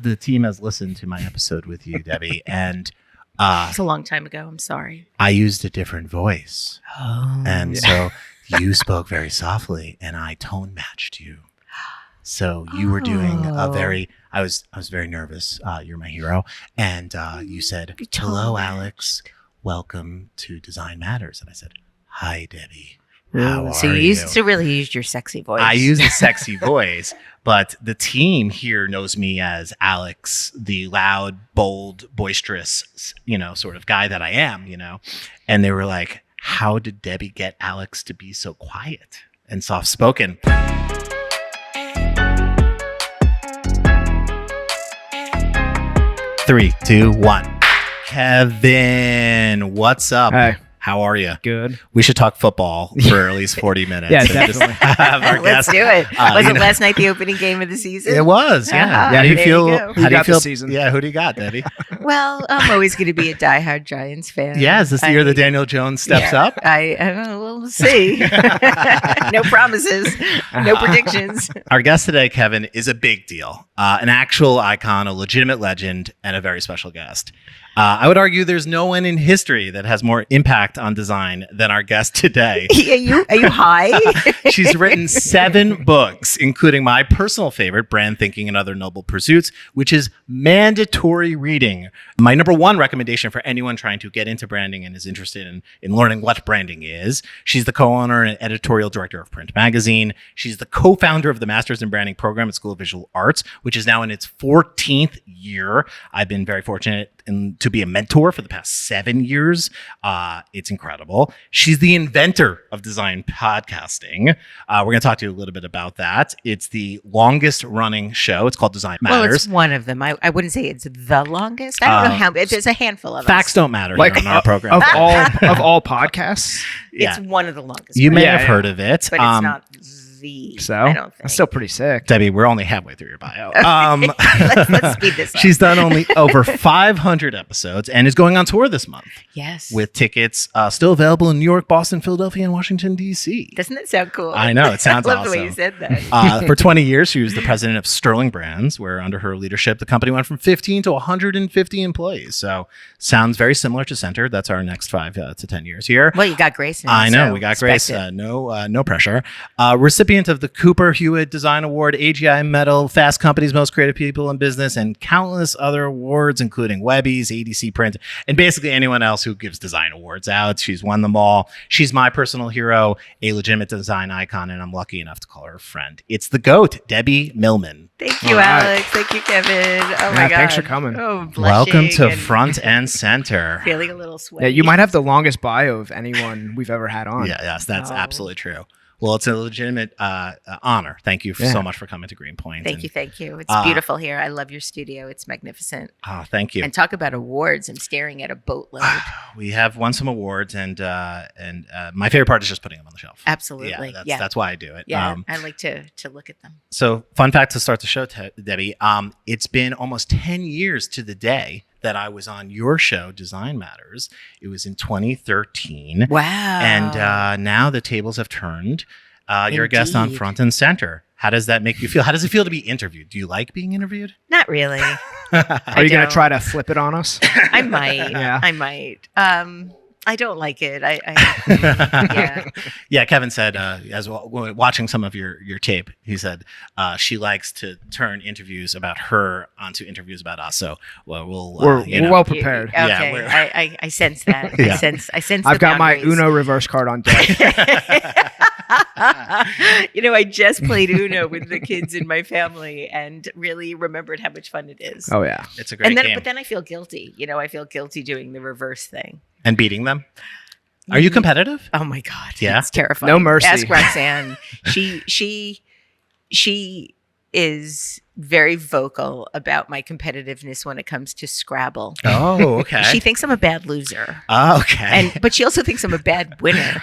the team has listened to my episode with you, Debbie, and It's a long time ago. I'm sorry. I used a different voice. Oh. And so you spoke very softly and I tone matched you. So you were doing a very, I was very nervous. You're my hero. And you said, hello, Alex. Welcome to Design Matters. And I said, hi, Debbie. How are So you used to really use your sexy voice. I use a sexy voice, but the team here knows me as Alex, the loud, bold, boisterous, sort of guy that I am, And they were like, how did Debbie get Alex to be so quiet and soft-spoken? 3, 2, 1. Kevin, what's up? Hey. How are you? Good. We should talk football for at least 40 minutes. Yeah, and just definitely. have our Let's guest. do it. Was you it know- last night the opening game of the season? It was, yeah. Ah, How do you there feel? you go. How Who do you got feel? this season? Yeah, who do you got, Debbie? Well, I'm always going to be a diehard Giants fan. Yeah, is this the year that Daniel Jones steps Yeah, up? we'll see. No promises, no predictions. Our guest today, Kevin, is a big deal. An actual icon, a legitimate legend, and a very special guest. I would argue there's no one in history that has more impact on design than our guest today. Are you high? She's written 7 books, including my personal favorite, Brand Thinking and Other Noble Pursuits, which is mandatory reading. My number 1 recommendation for anyone trying to get into branding and is interested in learning what branding is. She's the co-owner and editorial director of Print Magazine. She's the co-founder of the Masters in Branding program at School of Visual Arts, which is now in its 14th year. I've been very fortunate to be a mentor for the past 7 years. It's incredible. She's the inventor of design podcasting. We're going to talk to you a little bit about that. It's the longest running show. It's called Design Matters. Well, it's one of them. I wouldn't say it's the longest. I don't know how. There's a handful of Facts us. don't matter Like here on our program. of all podcasts. It's one of the longest. You may Yeah, have yeah. heard of it. but it's not the. So I don't think. that's still pretty sick. Debbie, we're only halfway through your bio. Let's speed this up. She's done only over 500 episodes and is going on tour this month Yes. with tickets still available in New York, Boston, Philadelphia, and Washington, D.C. Doesn't it sound cool? I know. It sounds I love awesome. the way you said that. For 20 years, she was the president of Sterling Brands, where under her leadership, the company went from 15 to 150 employees. So sounds very similar to Center. That's our next 5 to 10 years here. Well, you got Grace now. I know. so We got expect Grace. it. No pressure. Recipient of the Cooper Hewitt Design Award, AGI Medal, Fast Company's Most Creative People in Business, and countless other awards, including Webby's, ADC Print, and basically anyone else who gives design awards out. She's won them all. She's my personal hero, a legitimate design icon, and I'm lucky enough to call her a friend. It's the GOAT, Debbie Millman. Thank you, All right. Alex. Thank you, Kevin. Oh my Yeah, God. thanks for coming. Oh, blushing Welcome to and Front and Center. Feeling a little sweaty. Yeah, you might have the longest bio of anyone we've ever had on. Yeah, yes, that's Oh. absolutely true. Well, it's a legitimate honor. Thank you Yeah. so much for coming to Greenpoint. Thank you. Thank you. It's beautiful here. I love your studio. It's magnificent. Thank you. And talk about awards. I'm staring at a boatload. We have won some awards, and my favorite part is just putting them on the shelf. Absolutely. Yeah, that's why I do it. Yeah, I like to look at them. So, fun fact to start the show, Debbie. It's been almost 10 years to the day that I was on your show, Design Matters. It was in 2013. Wow. And now the tables have turned. You're a guest on Indeed. Front and Center. How does that make you feel? How does it feel to be interviewed? Do you like being interviewed? Not really. Are you going to don't. try to flip it on us? I might. Yeah. I might. I don't like it. Yeah. Yeah, Kevin said, as well, watching some of your tape, he said she likes to turn interviews about her onto interviews about us. So, We're know. well prepared. Okay. Yeah, we're- I sense that. Yeah. I sense. I've the got my boundaries. Uno reverse card on deck. I just played Uno with the kids in my family and really remembered how much fun it is. Oh, yeah. It's a great game. But then I feel guilty. I feel guilty doing the reverse thing. And beating them? Are you competitive? Oh my God. Yeah? It's terrifying. No mercy. Ask Roxanne. She is very vocal about my competitiveness when it comes to Scrabble. Oh, okay. She thinks I'm a bad loser. Oh, okay. But she also thinks I'm a bad winner.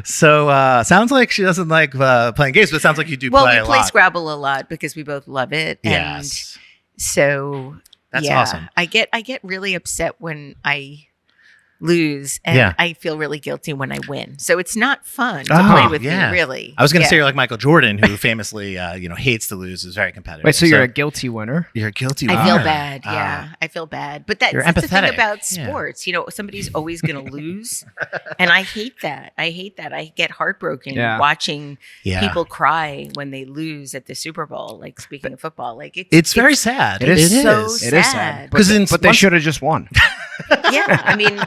So, sounds like she doesn't like playing games, but it sounds like you do Well, play we play a lot. Scrabble a lot because we both love it. Yes. And so That's yeah, awesome. I get really upset when I lose, and Yeah. I feel really guilty when I win. So it's not fun to Oh, play with yeah. me, really. I was going to Yeah. say you're like Michael Jordan, who famously, hates to lose, is very competitive. Wait, so you're a guilty winner? you're a guilty. I feel winner. bad. Yeah, I feel bad. But You're that's the thing empathetic. about Yeah. sports. Somebody's always going to lose, and I hate that. I get heartbroken Yeah. watching Yeah. people cry when they lose at the Super Bowl. Like, speaking of football, like It's very sad. It is so It is sad. Because But they should have just won. yeah. I mean,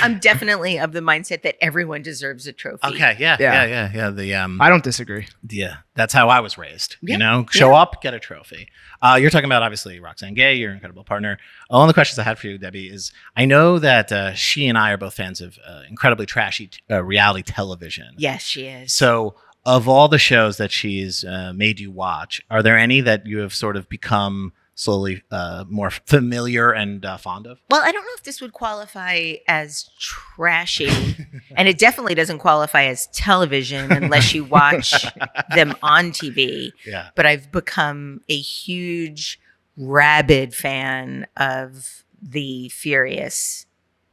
I'm definitely of the mindset that everyone deserves a trophy. Okay. Yeah. The I don't disagree. yeah, that's how I was raised. Yeah. Show up, get a trophy. You're talking about obviously Roxanne Gay, your incredible partner. One of the questions I had for you, Debbie, is I know that she and I are both fans of incredibly trashy reality television. Yes, she is. So, of all the shows that she's made you watch, are there any that you have sort of become slowly more familiar and fond of? Well, I don't know if this would qualify as trashy, and it definitely doesn't qualify as television unless you watch them on TV. Yeah. But I've become a huge, rabid fan of the Furious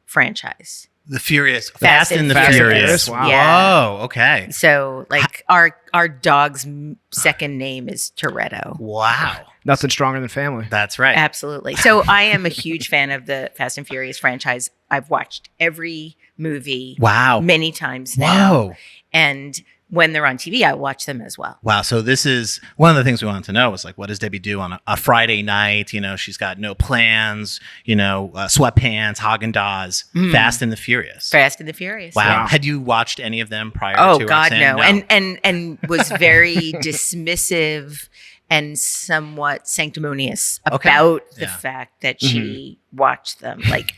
franchise. The Furious, Fast Fast and the and Furious. Furious, wow. Yeah. Whoa, okay. So, like, our dog's second name is Toretto. Wow. Nothing stronger than family. That's right. Absolutely. So I am a huge fan of the Fast and Furious franchise. I've watched every movie Wow. many times now. Whoa. And when they're on TV, I watch them as well. Wow. So this is one of the things we wanted to know was like, what does Debbie do on a Friday night? She's got no plans, sweatpants, Haagen-Dazs, Fast and the Furious. Fast and the Furious. Wow. Yeah. Had you watched any of them prior Oh to God, Roxanne? no. And was very dismissive and somewhat sanctimonious Okay. about the Yeah. fact that she watched them. Like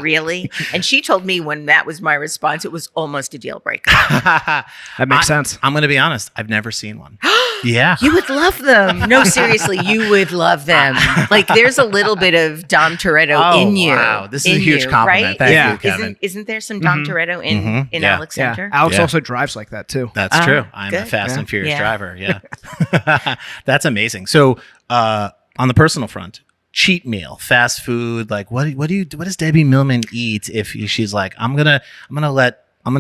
really? And she told me when that was my response, it was almost a deal breaker. That makes sense. I'm going to be honest. I've never seen one. Yeah. You would love them. No, seriously, you would love them. Like, there's a little bit of Dom Toretto in you. Wow. This is a in huge you, compliment. right? Thank Yeah. you, Kevin. Isn't there some Dom Toretto in Mhm. Yeah. Alex Yeah. Center? Alex Yeah. also drives like that too. That's Oh, true. I'm a good. Fast Yeah. and Furious Yeah. driver. Yeah. That's amazing. So, on the personal front, cheat meal, fast food, like what does Debbie Millman eat if she's like, I'm gonna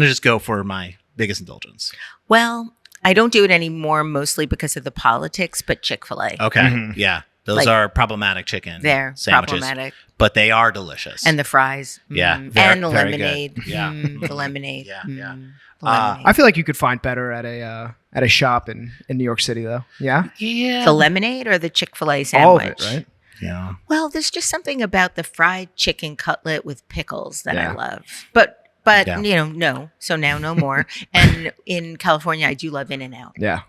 just go for my biggest indulgence? Well, I don't do it anymore, mostly because of the politics, but Chick-fil-A. Okay. Mhm. Yeah. Those Like, are problematic chicken They're sandwiches, problematic. but they are delicious. And the fries. Yeah, Mm. very- And the very good. lemonade. Yeah. Mm, the lemonade. Yeah, Mm, yeah. the lemonade. I feel like you could find better at a shop in New York City though. Yeah. yeah. The lemonade or the Chick-fil-A All sandwich? of it, right? Yeah. Well, there's just something about the fried chicken cutlet with pickles that I Yeah. love. But Yeah. no. So now no more. And in California, I do love In-N-Out. Yeah.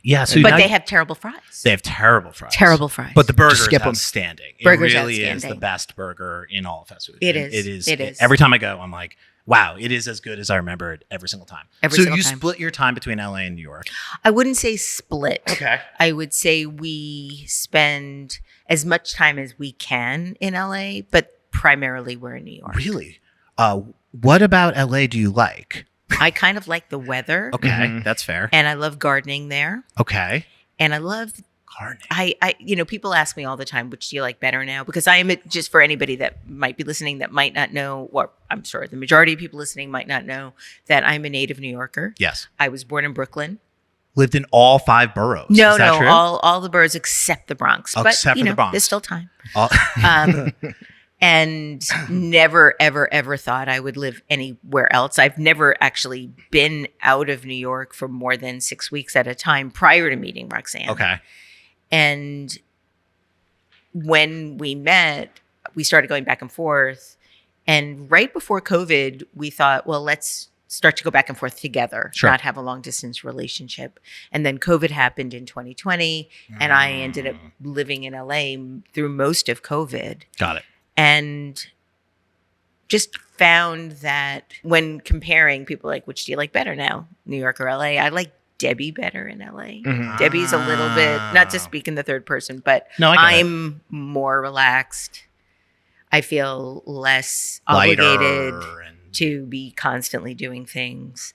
Yeah. So But now they have terrible fries. they have terrible fries. Terrible fries. But the burger is skip 'em. outstanding. Burger's it really is the outstanding. best burger in all of fast food. It And is. It is. Every time I go, I'm like, wow, it is as good as I remember it every single time. Every so single you time. split your time between LA and New York. I wouldn't say split. Okay. I would say we spend as much time as we can in LA, but primarily we're in New York. Really? What about LA do you like? I kind of like the weather, Okay, Mhm. that's fair. and I love gardening there, Okay. and I love Gardening. I people ask me all the time, which do you like better now? Because I am, just for anybody that might be listening that might not know, or I'm sure the majority of people listening might not know, that I'm a native New Yorker. Yes. I was born in Brooklyn. Lived in all 5 boroughs. No, Is that true? all the boroughs except the Bronx. Oh, But except you for the know, Bronx. there's still time. All- And never, ever, ever thought I would live anywhere else. I've never actually been out of New York for more than 6 weeks at a time prior to meeting Roxanne. okay. And when we met, we started going back and forth. And right before COVID, we thought, well, let's start to go back and forth together, Sure. not have a long distance relationship. And then COVID happened in 2020, and I ended up living in LA through most of COVID. Got it. And just found that when comparing, people like, which do you like better now, New York or LA? I like Debbie better in LA. Mhm. Debbie's a little bit, not to speak in the third person, but No, I get it. I'm more relaxed. I feel less Lighter obligated and- to be constantly doing things.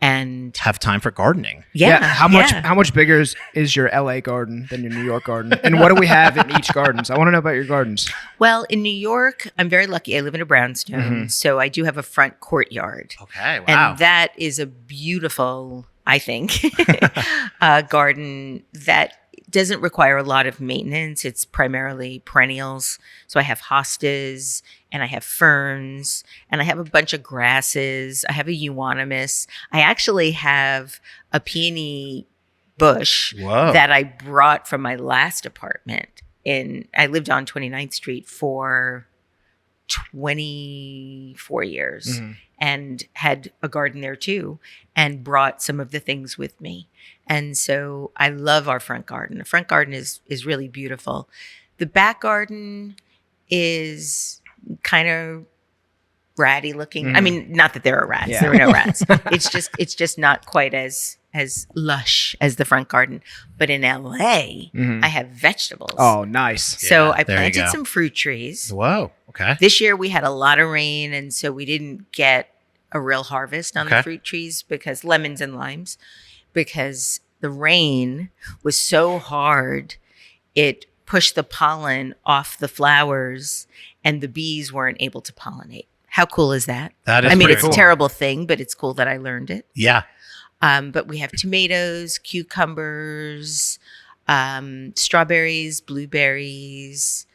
and Have time for gardening. How much bigger is your LA garden than your New York garden? And what do we have in each gardens? I want to know about your gardens. Well, in New York, I'm very lucky. I live in a brownstone, so I do have a front courtyard. Okay, wow. And that is a beautiful, I think, garden that doesn't require a lot of maintenance. It's primarily perennials. So I have hostas and I have ferns and I have a bunch of grasses. I have a euonymus. I actually have a peony bush that I brought from my last apartment. I lived on 29th Street for 24 years and had a garden there too, and brought some of the things with me. And so I love our front garden. The front garden is really beautiful. The back garden is kind of ratty looking. I mean, not that there are rats. There are no rats. It's just not quite as lush as the front garden. But in LA, I have vegetables. Oh, nice. So I planted some fruit trees. Whoa. Okay. This year we had a lot of rain, and so we didn't get a real harvest on the fruit trees, because lemons and limes, because the rain was so hard, it pushed the pollen off the flowers and the bees weren't able to pollinate. How cool is that? That is it's cool. a terrible thing, but it's cool that I learned it. Yeah. But we have tomatoes, cucumbers, strawberries, blueberries,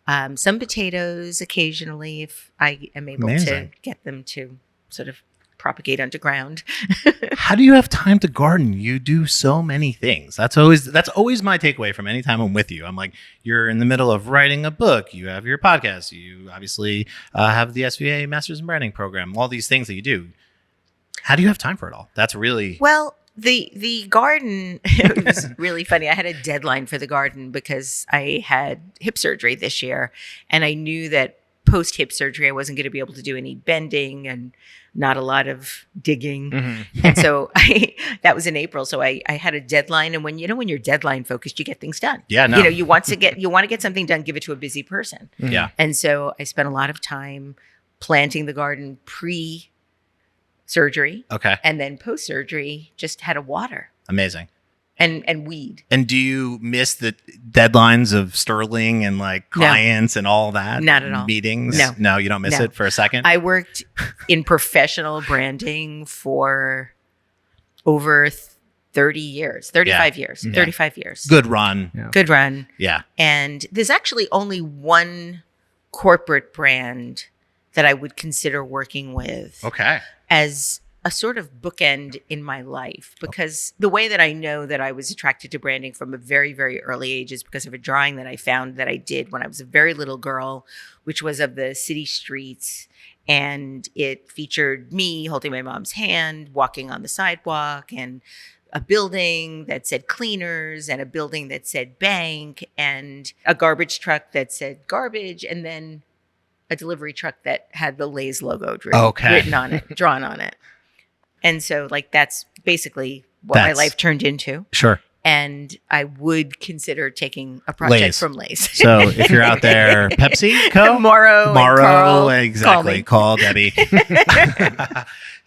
some potatoes occasionally if I am able to get them to sort of propagate underground. How do you have time to garden? You do so many things. That's always my takeaway from any time I'm with you. I'm like, you're in the middle of writing a book. You have your podcast. You obviously have the SVA Masters in Branding program. All these things that you do. How do you have time for it all? That's really well. The garden, it was really funny. I had a deadline for the garden because I had hip surgery this year, and I knew that post hip surgery I wasn't going to be able to do any bending and not a lot of digging. And so that was in April. So I had a deadline, and when you're deadline focused, you get things done. Yeah, no. You want to get something done, give it to a busy person. Yeah. And so I spent a lot of time planting the garden pre-surgery. Okay. And then post-surgery, just had to water. Amazing. And weed. And do you miss the deadlines of Sterling and like clients and all that? Not at all. Meetings? No, you don't miss it for a second? I worked in professional branding for over 35 years. 35 years. Good run. Yeah. Good run. Yeah. And there's actually only one corporate brand that I would consider working with as a sort of bookend in my life, because the way that I know that I was attracted to branding from a very, very early age is because of a drawing that I found that I did when I was a very little girl, which was of the city streets. And it featured me holding my mom's hand, walking on the sidewalk, and a building that said cleaners, and a building that said bank, and a garbage truck that said garbage, and then a delivery truck that had the Lay's logo written on it, drawn on it. And so that's basically what my life turned into. Sure. And I would consider taking a project from Lay's. So if you're out there, PepsiCo? Morrow, exactly. Call Debbie.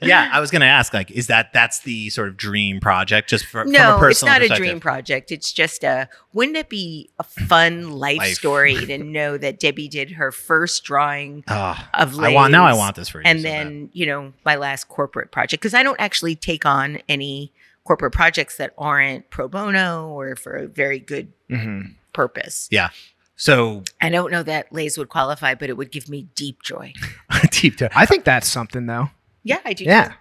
Yeah, I was going to ask, is that's the sort of dream project just from a personal perspective? No, it's not a dream project. It's just wouldn't it be a fun life story to know that Debbie did her first drawing of Lay's? I want this for you. And then, my last corporate project, because I don't actually take on any corporate projects that aren't pro bono or for a very good purpose. Yeah. So I don't know that Lay's would qualify, but it would give me deep joy. Deep joy. I think that's something though. Yeah, I do. Yeah.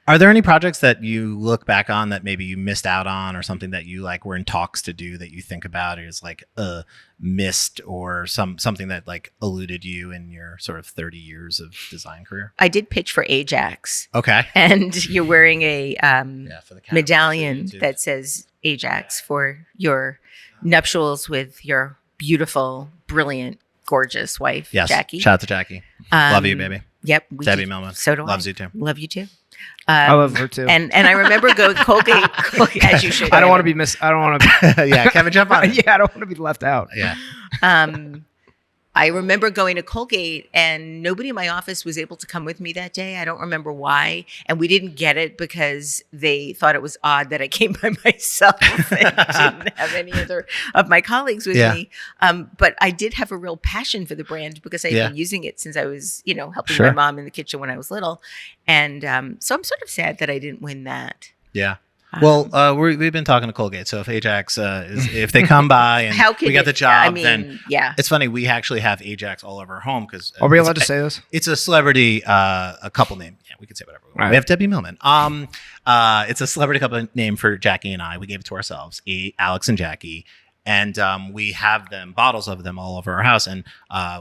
Are there any projects that you look back on that maybe you missed out on, or something that you were in talks to do that you think about is missed, or something that eluded you in your sort of 30 years of design career? I did pitch for Ajax. Okay. And you're wearing a for the medallion that says Ajax for your nuptials with your beautiful, brilliant, gorgeous wife, Jackie. Shout out to Jackie. Love you, baby. Yep. Debbie Millman. So do I. Loves you too. Love you too. I love her too. And I remember Colgate, as you should. I don't want to be yeah, Kevin, jump on it. Yeah, I don't want to be left out. Yeah. I remember going to Colgate and nobody in my office was able to come with me that day. I don't remember why. And we didn't get it because they thought it was odd that I came by myself and didn't have any other of my colleagues with me. But I did have a real passion for the brand because I'd been using it since I was, helping my mom in the kitchen when I was little. And so I'm sort of sad that I didn't win that. Yeah. Well, we've been talking to Colgate, so if Ajax if they come by and we got the job, then it's funny. We actually have Ajax all over our home because are we allowed to say this? It's a celebrity, a couple name. Yeah, we can say whatever we want. Right. We have Debbie Millman. It's a celebrity couple name for Jackie and I. We gave it to ourselves, Alex and Jackie. And we have bottles of them all over our house. And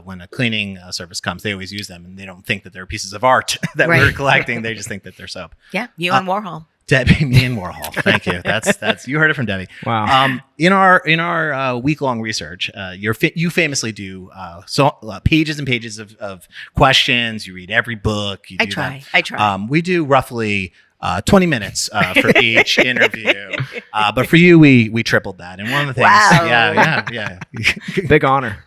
when a cleaning service comes, they always use them, and they don't think that they're pieces of art that we're collecting. They just think that they're soap. Yeah, you and Warhol. Debbie, me and Warhol. Thank you. That's you heard it from Debbie. Wow. In our week-long research, you famously do pages and pages of questions. You read every book. I try. We do roughly 20 minutes for each interview. But for you, we tripled that. And one of the things, yeah. Big honor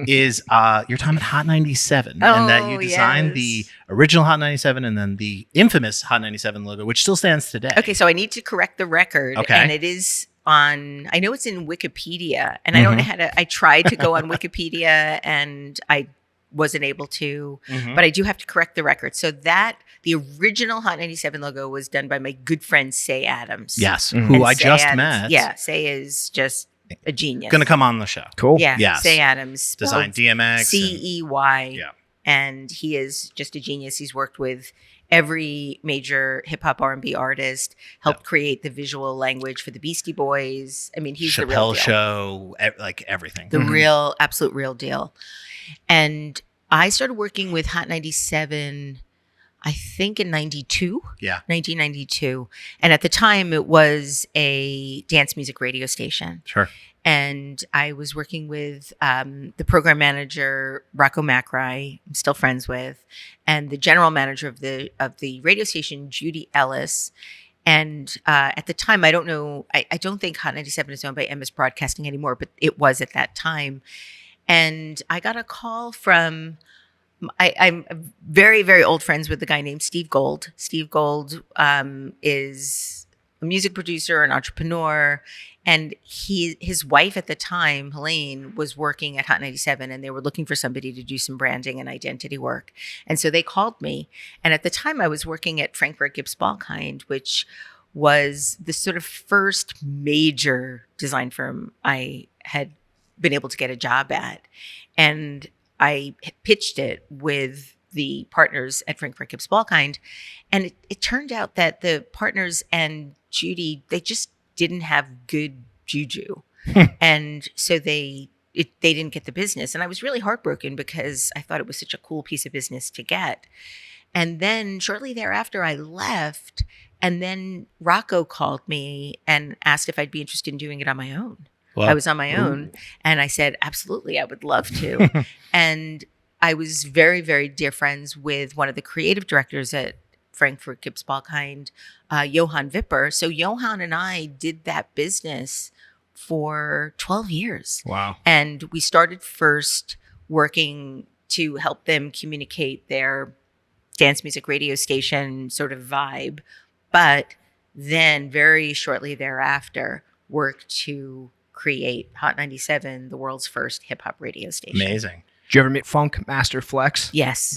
is your time at Hot 97 and that you designed the original Hot 97 and then the infamous Hot 97 logo, which still stands today. Okay, so I need to correct the record. Okay. And it is I know it's in Wikipedia, and I don't know how to, I tried to go on Wikipedia and I wasn't able to, but I do have to correct the record. So the original Hot 97 logo was done by my good friend, Say Adams. Yes, who I just met. Yeah, Say is just a genius. Going to come on the show. Cool. Yeah, yes. Say Adams. Designed DMX. CEY. And he is just a genius. He's worked with every major hip hop R&B artist, helped create the visual language for the Beastie Boys. I mean, he's Chappelle the real deal. Show, like everything. The absolute real deal. And I started working with Hot 97, I think in 92. Yeah. 1992. And at the time, it was a dance music radio station. Sure. And I was working with the program manager, Rocco Macri, I'm still friends with, and the general manager of the radio station, Judy Ellis. And at the time, I don't know, I don't think Hot 97 is owned by MS Broadcasting anymore, but it was at that time. And I got a call from, I'm very, very old friends with a guy named Steve Gold. Steve Gold is a music producer, an entrepreneur. And his wife at the time, Helene, was working at Hot 97, and they were looking for somebody to do some branding and identity work. And so they called me. And at the time, I was working at Frankfurt Gibbs Balkind, which was the sort of first major design firm I had been able to get a job at. And I pitched it with the partners at Frankfurt Gibbs Balkind. And it turned out that the partners and Judy, they just didn't have good juju. And so they didn't get the business. And I was really heartbroken because I thought it was such a cool piece of business to get. And then shortly thereafter, I left. And then Rocco called me and asked if I'd be interested in doing it on my own. Wow. I was on my own. And I said, absolutely, I would love to. And I was very, very dear friends with one of the creative directors at Frankfurt Gibbs Balkind, Johan Vipper. So Johan and I did that business for 12 years. Wow. And we started first working to help them communicate their dance music radio station sort of vibe. But then very shortly thereafter, worked to create Hot 97, the world's first hip hop radio station. Amazing. Did you ever meet Funk Master Flex? Yes.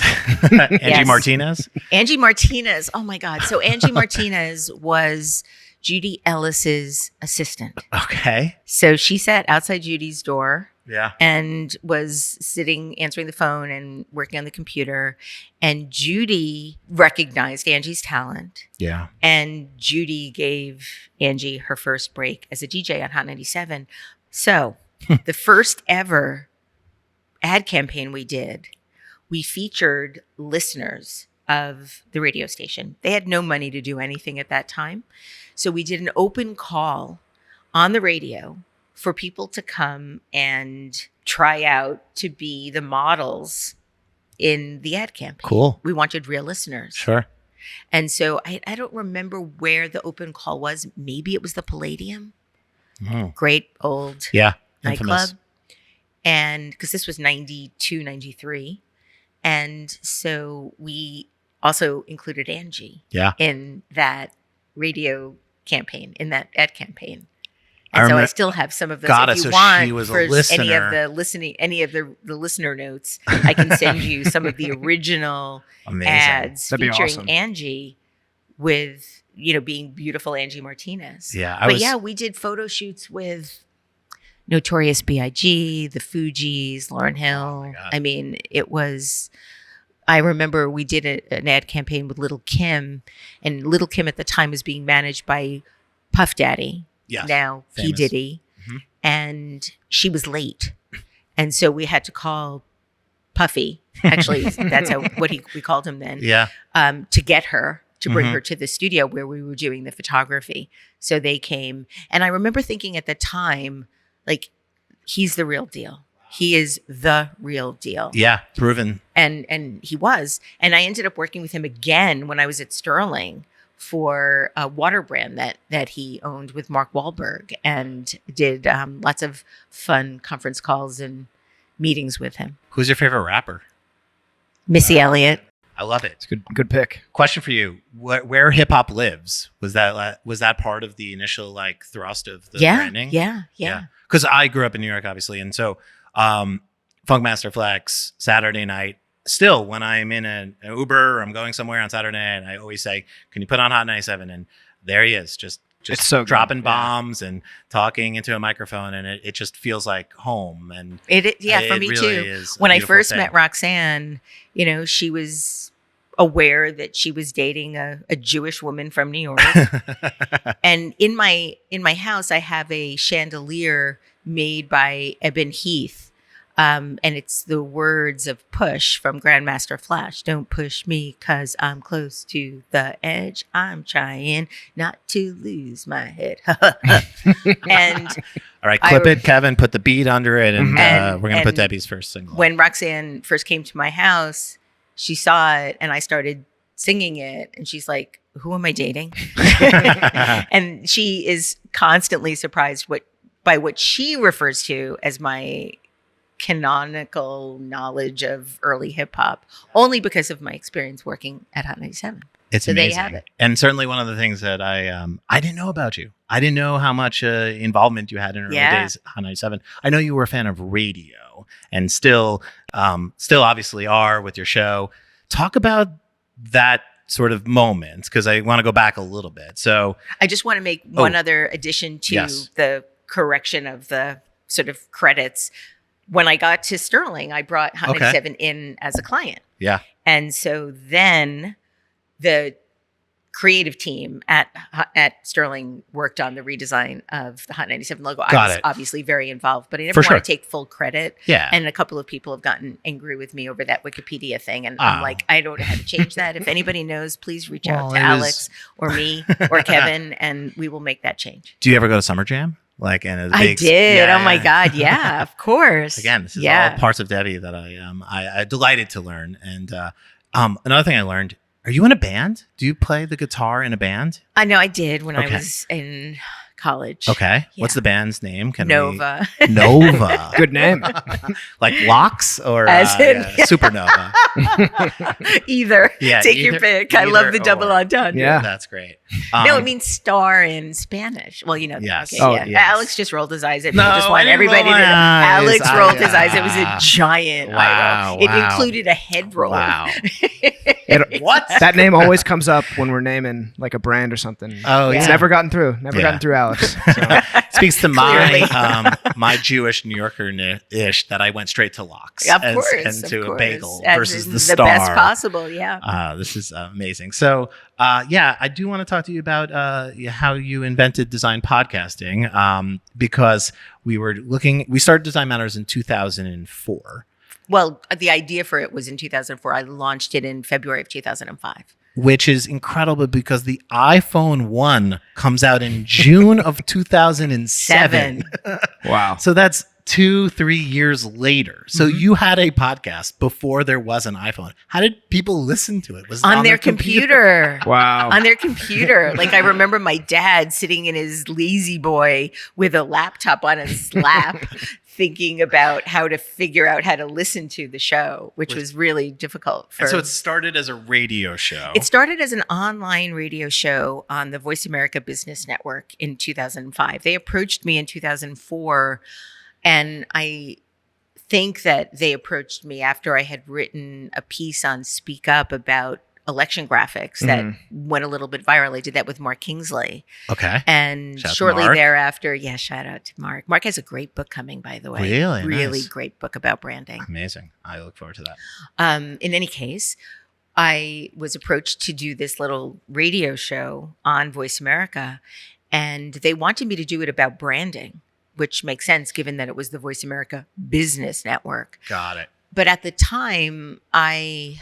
Angie Martinez? Angie Martinez. Oh my God. So Angie Martinez was Judy Ellis's assistant. Okay. So she sat outside Judy's door. Yeah. And was sitting, answering the phone and working on the computer. And Judy recognized Angie's talent. Yeah. And Judy gave Angie her first break as a DJ on Hot 97. So the first ever ad campaign we did, we featured listeners of the radio station. They had no money to do anything at that time. So we did an open call on the radio for people to come and try out to be the models in the ad campaign. Cool. We wanted real listeners. Sure. And so I don't remember where the open call was. Maybe it was the Palladium. Oh. Great old nightclub. Infamous. And because this was 92, 93. And so we also included Angie in that radio campaign, in that ad campaign. And so I still have some of those. Got if it. you So want she was a for listener. any of the listener notes, I can send you some of the original ads That'd be featuring awesome. Angie with, being beautiful Angie Martinez. Yeah. We did photo shoots with Notorious B.I.G., the Fugees, Lauryn Hill. God. I mean, I remember we did an ad campaign with Little Kim, and Little Kim at the time was being managed by Puff Daddy. Yes. Now P. Famous. Diddy. Mhm. And she was late. And so we had to call Puffy. Actually, that's we called him then. Yeah. To get her, to bring Mhm. her to the studio where we were doing the photography. So they came. And I remember thinking at the time, like, he's the real deal. He is the real deal. Yeah. Proven. And he was. And I ended up working with him again when I was at Sterling for a water brand that he owned with Mark Wahlberg, and did lots of fun conference calls and meetings with him. Who's your favorite rapper? Missy Elliott. I love it. It's good pick. Question for you: where hip hop lives, was that part of the initial like thrust of the branding? Yeah. Because I grew up in New York, obviously, and so Funkmaster Flex, Saturday night. Still, when I'm in an Uber or I'm going somewhere on Saturday night, I always say, "Can you put on Hot 97?" And there he is, just It's so good. dropping bombs and talking into a microphone, and it just feels like home. And For me really too. is a When I beautiful first thing. met Roxanne, she was aware that she was dating a Jewish woman from New York. And in my house, I have a chandelier made by Eben Heath. And it's the words of Push from Grandmaster Flash. Don't push me 'cause I'm close to the edge. I'm trying not to lose my head. And All right, clip it, Kevin. Put the beat under it, and we're gonna put and Debbie's first single. when Roxanne first came to my house, she saw it and I started singing it, and she's like, "Who am I dating?" And she is constantly surprised by what she refers to as my canonical knowledge of early hip hop, only because of my experience working at Hot 97. It's So there you amazing. have it. And certainly one of the things that I didn't know about you. I didn't know how much involvement you had in early days at Hot 97. I know you were a fan of radio, and still obviously are with your show. Talk about that sort of moment, because I want to go back a little bit. So I just want to make one other addition to the correction of the sort of credits. When I got to Sterling, I brought Hot 97 in as a client. Yeah. And so then the creative team at Sterling worked on the redesign of the Hot 97 logo. I was obviously very involved, but I never want to take full credit. Yeah. And a couple of people have gotten angry with me over that Wikipedia thing. And I'm like, I don't know how to change that. If anybody knows, please reach out to Alex or me or Kevin, and we will make that change. Do you ever go to Summer Jam? Like, and I did. Oh my God. Yeah, of course. Again, this is all parts of Debbie that I delighted to learn. And another thing I learned: are you in a band? Do you play the guitar in a band? I know I did when I was in college. Okay. Yeah. What's the band's name? Nova. Nova. Good name. Like Locks or As in- Supernova? Either. Yeah, Take your pick. I love the double entendre. Yeah. That's great. No, it means star in Spanish. Well, you know. Yes. Okay, Oh, yeah. yes. Alex just rolled his eyes at me. No, I just I want didn't everybody roll to know. my eyes. Alex rolled his eyes. It was a giant Wow, idol. It wow. included a head roll. Wow. What? That name always comes up when we're naming like a brand or something. Oh, It's yeah. never gotten through. Never Yeah. gotten through, Alex. So. Speaks to Clearly. my Jewish New Yorker-ish that I went straight to Locks. Of and, course. and to of a course. bagel As versus in the star. best possible. Yeah. This is amazing. So, I do want to talk to you about how you invented design podcasting, because we started Design Matters in 2004. Well, the idea for it was in 2004. I launched it in February of 2005. Which is incredible because the iPhone 1 comes out in June of 2007. Wow. So that's 2-3 years later. So you had a podcast before there was an iPhone. How did people listen to it? Was it On their computer. Wow. On their computer. Like, I remember my dad sitting in his lazy boy with a laptop on his lap, thinking about how to figure out how to listen to the show, which was really difficult. And so it started as a radio show. It started as an online radio show on the Voice America Business Network in 2005. They approached me in 2004, and I think that they approached me after I had written a piece on Speak Up about election graphics that went a little bit viral. I did that with Mark Kingsley. Okay. And Shout out to shortly Mark. thereafter, shout out to Mark. Mark has a great book coming, by the way. Really nice. great book about branding. Amazing. I look forward to that. In any case, I was approached to do this little radio show on Voice America, and they wanted me to do it about branding, which makes sense given that it was the Voice America Business Network. Got it. But at the time, I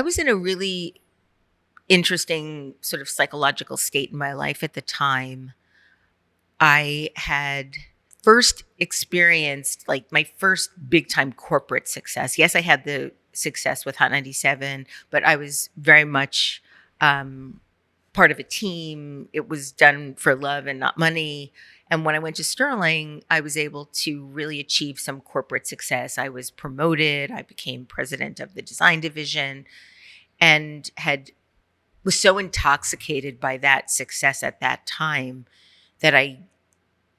was in a really interesting sort of psychological state in my life at the time. I had first experienced like my first big time corporate success. Yes, I had the success with Hot 97, but I was very much part of a team. It was done for love and not money. And when I went to Sterling, I was able to really achieve some corporate success. I was promoted. I became president of the design division, and was so intoxicated by that success at that time that I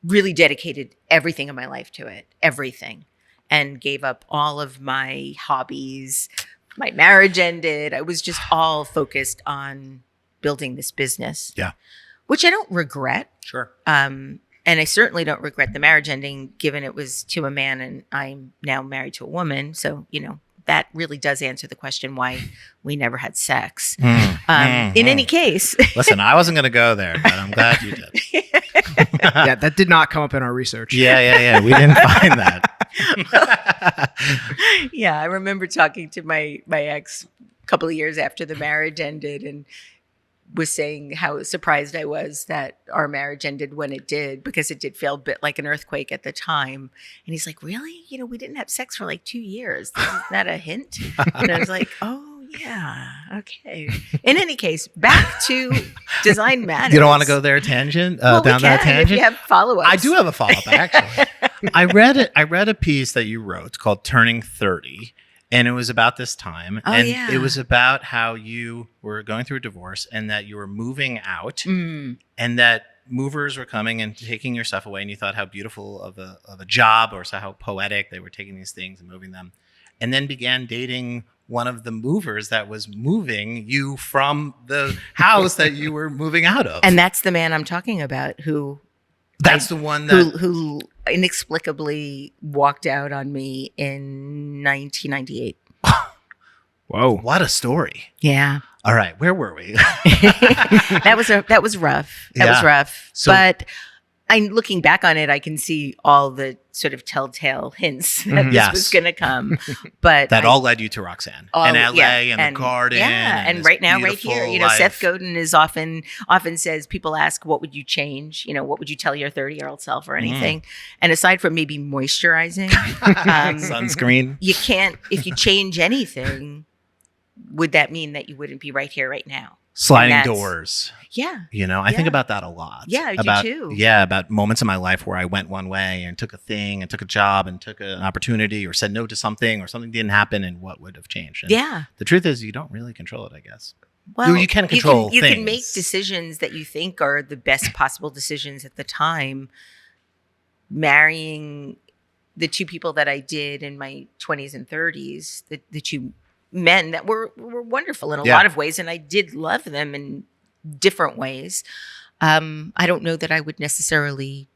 really dedicated everything in my life to it, everything, and gave up all of my hobbies. My marriage ended. I was just all focused on building this business. Yeah. Which I don't regret. Sure. And I certainly don't regret the marriage ending, given it was to a man and I'm now married to a woman. So, that really does answer the question why we never had sex. In any case. Listen, I wasn't going to go there, but I'm glad you did. Yeah, that did not come up in our research. Yeah. We didn't find that. Yeah, I remember talking to my ex a couple of years after the marriage ended, and was saying how surprised I was that our marriage ended when it did, because it did feel a bit like an earthquake at the time. And he's like, really? We didn't have sex for like 2 years. Isn't that a hint? And I was like, oh, yeah. Okay. In any case, back to Design Matters. You don't want to go there tangent? Well, down we that can tangent? if you have follow-ups. I do have a follow-up, actually. I read a piece that you wrote called Turning 30. And it was about this time. It was about how you were going through a divorce and that you were moving out and that movers were coming and taking your stuff away. And you thought how beautiful of a job, or so how poetic they were taking these things and moving them. And then began dating one of the movers that was moving you from the house that you were moving out of. And that's the man I'm talking about That's the one that... who inexplicably walked out on me in 1998. Whoa. What a story. Yeah. All right. Where were we? That was rough. That was rough. So- but looking back on it, I can see all the sort of telltale hints that this Yes. was going to come. But That all led you to Roxanne and LA and the garden. Yeah, and this right now, right here, beautiful life. Seth Godin is often says, people ask, what would you change? What would you tell your 30-year-old self or anything? And aside from maybe moisturizing, Sunscreen. you can't, if you change anything, would that mean that you wouldn't be right here, right now? Sliding And that's- doors. Yeah. I think about that a lot. Yeah, I do about, too. Yeah, about moments in my life where I went one way and took a thing and took a job and took an opportunity or said no to something or something didn't happen, and what would have changed. And Yeah. the truth is you don't really control it, I guess. Well, you can control You things. can make decisions that you think are the best possible decisions at the time. Marrying the two people that I did in my 20s and 30s, the two men that were wonderful in a lot of ways, and I did love them in different ways. I don't know that I would necessarily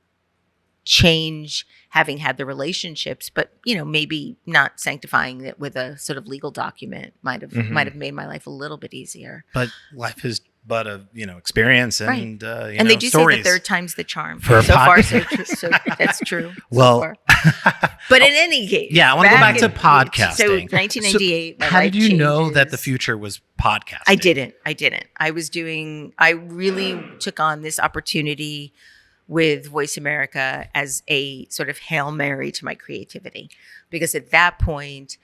change having had the relationships, but maybe not sanctifying it with a sort of legal document might have made my life a little bit easier. But life is but a experience and and they do stories. say the third time's the charm. For a so far, podcast. so that's true. Well, so far. But in any case, yeah, I want to go back to podcasting. So 1998. So how did you know that the changes. future was podcasting? I didn't. I really took on this opportunity with Voice America as a sort of Hail Mary to my creativity, because at that point,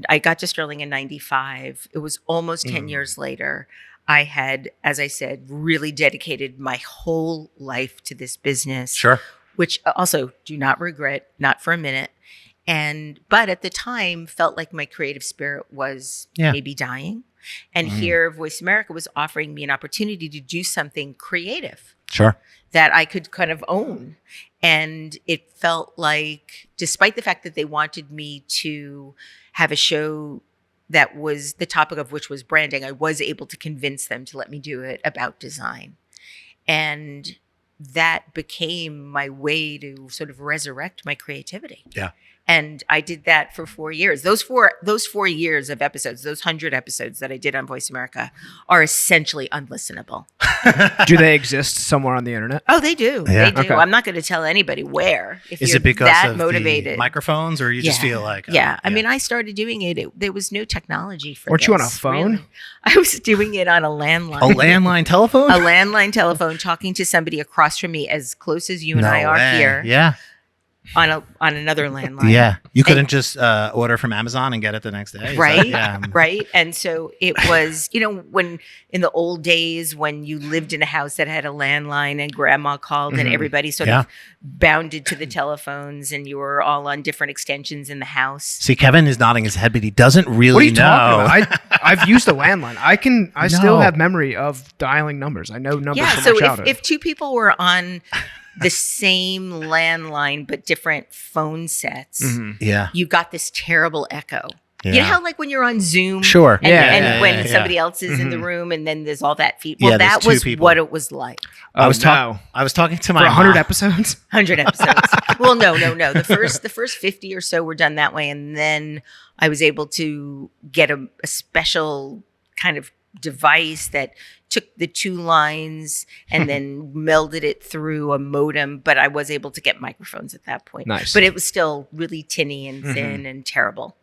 I got to Sterling in 95. It was almost 10 years later. I had, as I said, really dedicated my whole life to this business. Sure. which also do not regret, not for a minute. But at the time felt like my creative spirit was maybe dying. And here Voice America was offering me an opportunity to do something creative. Sure. That I could kind of own. And it felt like, despite the fact that they wanted me to have a show that was the topic of which was branding, I was able to convince them to let me do it about design. And that became my way to sort of resurrect my creativity. Yeah. And I did that for 4 years. Those 4 years of episodes, those 100 episodes that I did on Voice America are essentially unlistenable. Do they exist somewhere on the internet? Oh, they do. Yeah. They do. Okay. I'm not going to tell anybody where. If Is you're it because that of motivated. the microphones, or you just feel like... I mean, I started doing it. There was no technology for Weren't this. you on a phone? Really. I was doing it on a landline. A landline telephone? A landline telephone, talking to somebody across from me, as close as you and I are here, Yeah. on another landline. Yeah. You couldn't just order from Amazon and get it the next day. Is Right. that- yeah. Right. And so it was, when in the old days when you lived in a house that had a landline and grandma called and everybody sort of bounded to the telephones and you were all on different extensions in the house. See, Kevin is nodding his head, but he doesn't really What are you know. talking about? I've used a landline. I still No. have memory of dialing numbers. I know numbers Yeah. from So my childhood. if two people were on the same landline but different phone sets, Yeah. you got this terrible echo. Yeah. You know how like when you're on Zoom, Sure. and when yeah. somebody else is in the room, and then there's all that feedback. Well, Yeah, there's that two was people. what it was like. I was no. I was talking to my For 100 mom. episodes? 100 episodes. Well, no. The first 50 or so were done that way, and then I was able to get a special kind of device that took the two lines and then melded it through a modem. But I was able to get microphones at that point. Nice. But it was still really tinny and thin and terrible.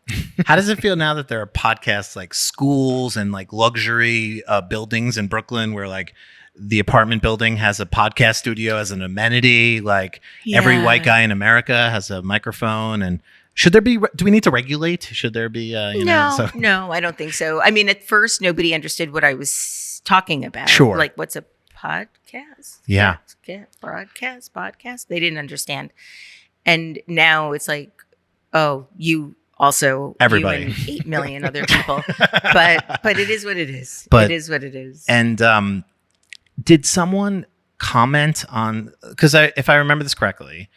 How does it feel now that there are podcasts like schools and like luxury buildings in Brooklyn where like the apartment building has a podcast studio as an amenity? Like every Yeah. white guy in America has a microphone. And should there be, do we need to regulate? Should there be, No, I don't think so. I mean, at first, nobody understood what I was talking about. Sure. Like, what's a podcast? Yeah. Podcast? They didn't understand. And now it's like, oh, you also, Everybody. you and 8 million other people. but it is what it is. But- it is what it is. And did someone comment on, because if I remember this correctly,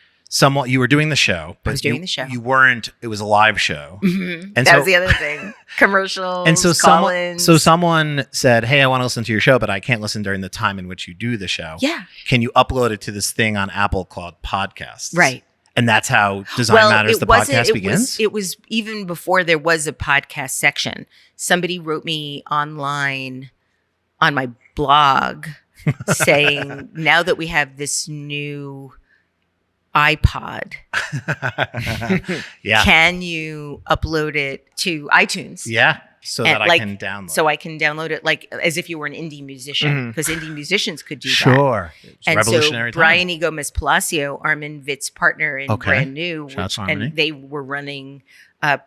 you were doing the show, but was doing the show. You weren't, it was a live show. Mhm. And That so- was the other thing. Commercials, And so call-ins. someone said, "Hey, I want to listen to your show, but I can't listen during the time in which you do the show. Yeah, Can you upload it to this thing on Apple called Podcasts?" right. And that's how Design Matters, the podcast, begins? It was even before there was a podcast section. Somebody wrote me online on my blog saying, now that we have this new iPod, Yeah. can you upload it to iTunes? Yeah. So And, that I like, can download. So I can download it like as if you were an indie musician, because indie musicians could do that. Sure. It's And revolutionary so time. Brian E. Gomez Palacio, Armin Witt's partner in Okay. Brand New, Shouts and Harmony. they were running a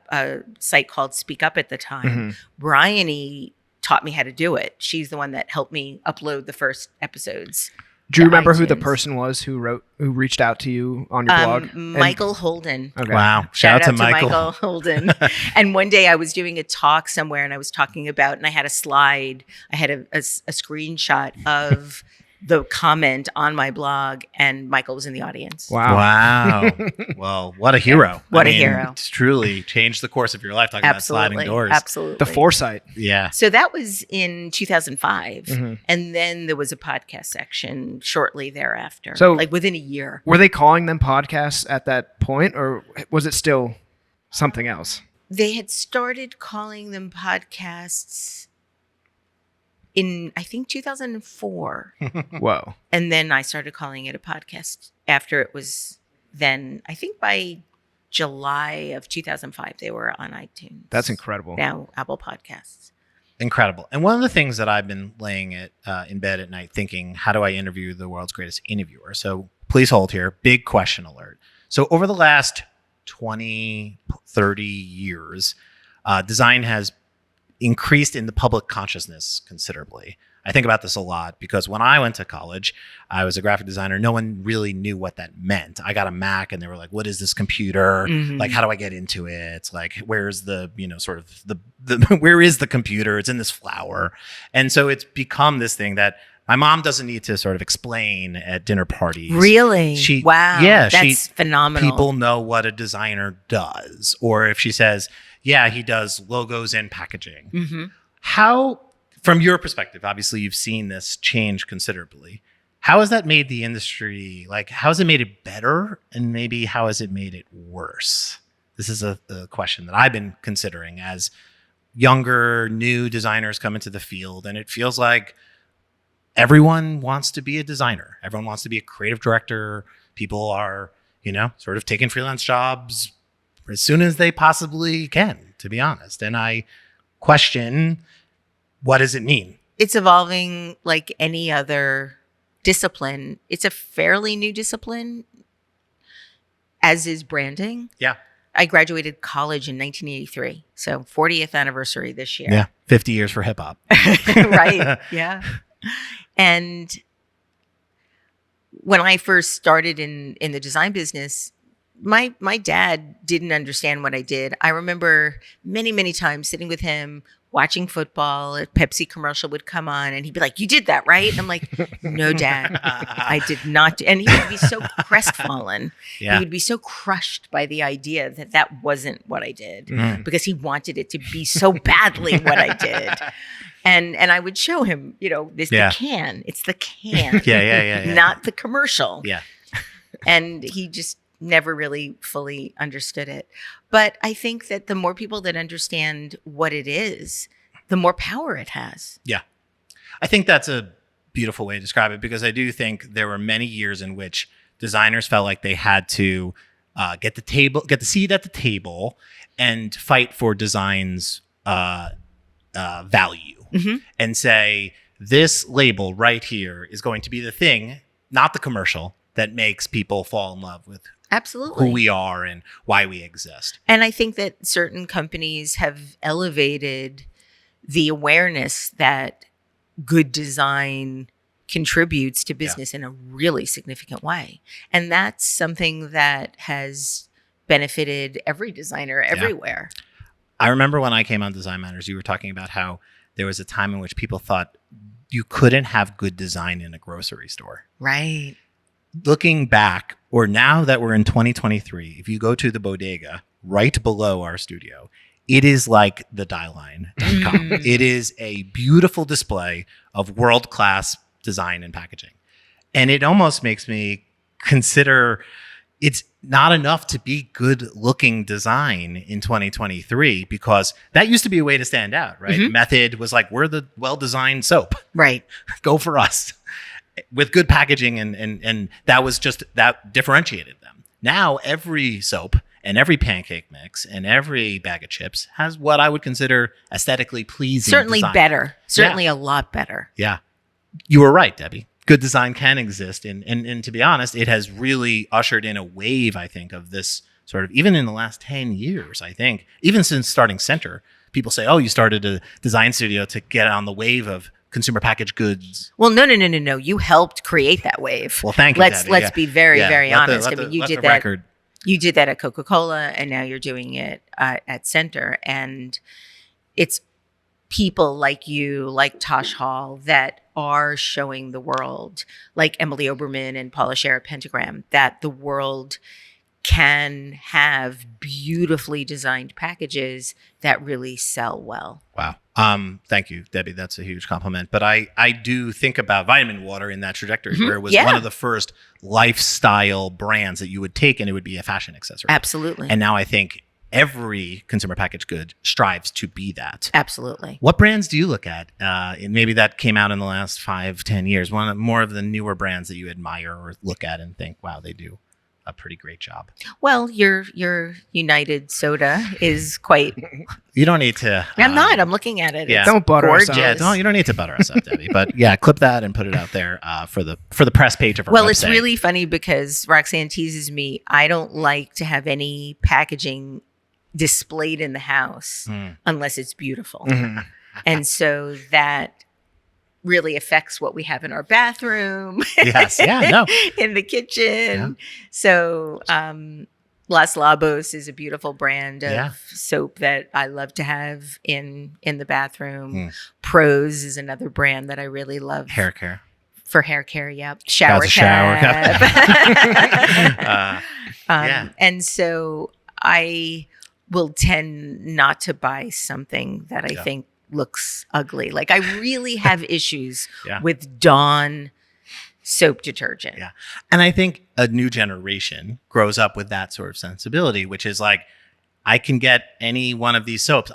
site called Speak Up at the time. Mm-hmm. Brian E. taught me how to do it. She's the one that helped me upload the first episodes. Do you to remember who the iTunes. person was who reached out to you on your blog? And- Michael Holden. Okay. Wow. Shout out to Michael. Holden. And one day I was doing a talk somewhere and I was talking about, and I had a slide, I had a screenshot of the comment on my blog, and Michael was in the audience. Wow. Wow. Well, what a hero. What I a mean, hero. It's truly changed the course of your life, talking about sliding Absolutely. doors. Absolutely. The foresight. Yeah. So that was in 2005. Mm-hmm. And then there was a podcast section shortly thereafter. So- like within a year. Were they calling them podcasts at that point, or was it still something else? They had started calling them podcasts in, I think, 2004. Whoa. And then I started calling it a podcast after it was then, I think by July of 2005, they were on iTunes. That's incredible. Now Apple Podcasts. Incredible. And one of the things that I've been laying in bed at night thinking, how do I interview the world's greatest interviewer? So please hold here. Big question alert. So over the last 20, 30 years, design has increased in the public consciousness considerably. I think about this a lot because when I went to college, I was a graphic designer. No one really knew what that meant. I got a Mac and they were like, what is this computer? Mhm. Like, how do I get into it? Like, where's the, sort of the where is the computer? It's in this flower. And so it's become this thing that my mom doesn't need to sort of explain at dinner parties. Really? Wow. Yeah. That's phenomenal. People know what a designer does. Or if she says, yeah, he does logos and packaging. Mm-hmm. How, from your perspective, obviously you've seen this change considerably. How has that made the industry, like, how has it made it better? And maybe how has it made it worse? This is a question that I've been considering as younger, new designers come into the field. And it feels like everyone wants to be a designer. Everyone wants to be a creative director. People are, sort of taking freelance jobs as soon as they possibly can, to be honest. And I question, what does it mean? It's evolving like any other discipline. It's a fairly new discipline, as is branding. Yeah. I graduated college in 1983, so 40th anniversary this year. Yeah, 50 years for hip hop. Right, yeah. And when I first started in the design business, my dad didn't understand what I did. I remember many, many times sitting with him, watching football. A Pepsi commercial would come on and he'd be like, you did that, right? And I'm like, no, Dad, I did not. And he would be so crestfallen. Yeah. He would be so crushed by the idea that that wasn't what I did because he wanted it to be so badly what I did. And I would show him, this the can. It's the can. Yeah. Not the commercial. Yeah. And he just never really fully understood it. But I think that the more people that understand what it is, the more power it has. Yeah. I think that's a beautiful way to describe it because I do think there were many years in which designers felt like they had to get the seat at the table and fight for design's value and say, this label right here is going to be the thing, not the commercial, that makes people fall in love with Absolutely. who we are and why we exist. And I think that certain companies have elevated the awareness that good design contributes to business in a really significant way. And that's something that has benefited every designer everywhere. I remember when I came on Design Matters, you were talking about how there was a time in which people thought you couldn't have good design in a grocery store. Right. Looking back, or now that we're in 2023, if you go to the bodega right below our studio, it is like the dieline.com. It is a beautiful display of world-class design and packaging. And it almost makes me consider it's not enough to be good-looking design in 2023 because that used to be a way to stand out, right? Method was like, we're the well-designed soap. Right. Go for us. With good packaging and that was just that differentiated them. Now every soap and every pancake mix and every bag of chips has what I would consider aesthetically pleasing Certainly design. better. Certainly a lot better. Yeah. You were right, Debbie. Good design can exist. And to be honest, it has really ushered in a wave, I think, of this sort of, even in the last 10 years, I think, even since starting Center, people say, oh, you started a design studio to get on the wave of consumer packaged goods. Well, no. You helped create that wave. Well, thank you. Let's be very, very honest. You did that. Record. You did that at Coca-Cola, and now you're doing it at Center. And it's people like you, like Tosh Hall, that are showing the world, like Emily Oberman and Paula Scher at Pentagram, that the world can have beautifully designed packages that really sell well. Wow. Thank you, Debbie. That's a huge compliment. But I do think about Vitamin Water in that trajectory where it was one of the first lifestyle brands that you would take and it would be a fashion accessory. Absolutely. And now I think every consumer packaged good strives to be that. Absolutely. What brands do you look at? And maybe that came out in the last 5-10 years. More of the newer brands that you admire or look at and think, wow, they do a pretty great job. Well, your United Soda is quite. You don't need to. I'm not. I'm looking at it. Yeah. It's Don't butter us gorgeous. up. You don't need to butter us up, Debbie. But yeah, clip that and put it out there for the press page of our website. It's really funny because Roxanne teases me. I don't like to have any packaging displayed in the house unless it's beautiful. And so that really affects what we have in our bathroom. Yes. Yeah. No. In the kitchen. Yeah. So, Las Labos is a beautiful brand of Yeah. soap that I love to have in the bathroom. Mm. Prose is another brand that I really love. Hair care. For hair care, yep. Shower That's a shower cap. Yeah. And so I will tend not to buy something that I think looks ugly. Like, I really have issues Yeah. with Dawn soap detergent. Yeah. And I think a new generation grows up with that sort of sensibility, which is like, I can get any one of these soaps.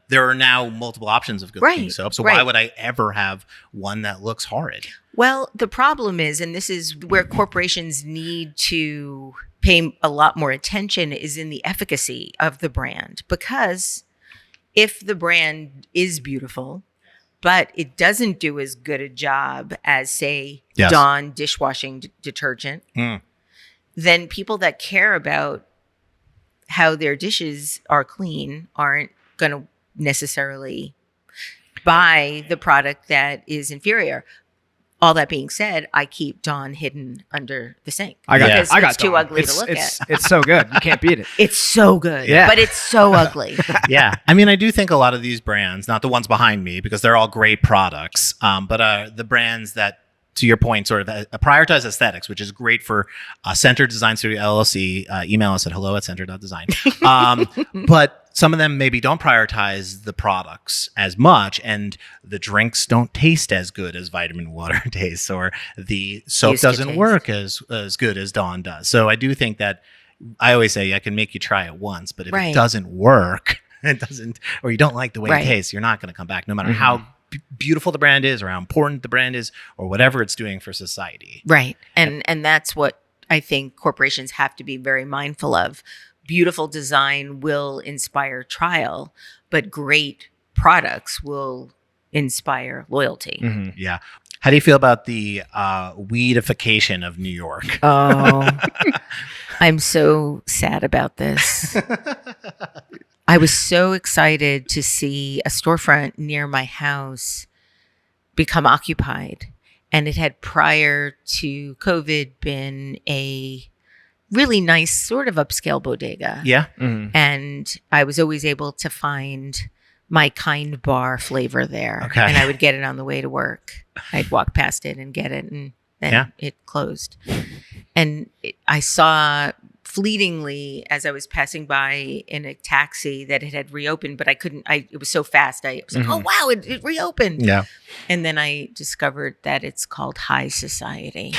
There are now multiple options of good looking soap. So why would I ever have one that looks horrid? Well, the problem is, and this is where corporations need to pay a lot more attention, is in the efficacy of the brand. Because if the brand is beautiful, but it doesn't do as good a job as, say, Dawn dishwashing detergent, then people that care about how their dishes are clean aren't going to necessarily buy the product that is inferior. All that being said, I keep Dawn hidden under the sink. I got it's too Dawn. ugly to look at. It's so good. You can't beat it. It's so good, Yeah. but it's so ugly. Yeah. I mean, I do think a lot of these brands, not the ones behind me, because they're all great products, but the brands that, to your point, sort of prioritize aesthetics, which is great for Center Design Studio LLC. Email us at hello@center.design. But some of them maybe don't prioritize the products as much, and the drinks don't taste as good as vitamin water tastes, or the soap doesn't work as good as Dawn does. So I do think that I always say I can make you try it once, but if it doesn't work, or you don't like the way it tastes, you're not going to come back, no matter how beautiful the brand is, or how important the brand is, or whatever it's doing for society. Right. And that's what I think corporations have to be very mindful of. Beautiful design will inspire trial, but great products will inspire loyalty. Mm-hmm. Yeah. How do you feel about the weedification of New York? Oh, I'm so sad about this. I was so excited to see a storefront near my house become occupied. And it had, prior to COVID, been a really nice sort of upscale bodega. Yeah. Mm-hmm. And I was always able to find my Kind Bar flavor there. Okay. And I would get it on the way to work. I'd walk past it and get it, and then it closed. And I saw fleetingly, as I was passing by in a taxi, that it had reopened, but I couldn't, it was so fast. I was like, oh, wow, it reopened. Yeah. And then I discovered that it's called High Society.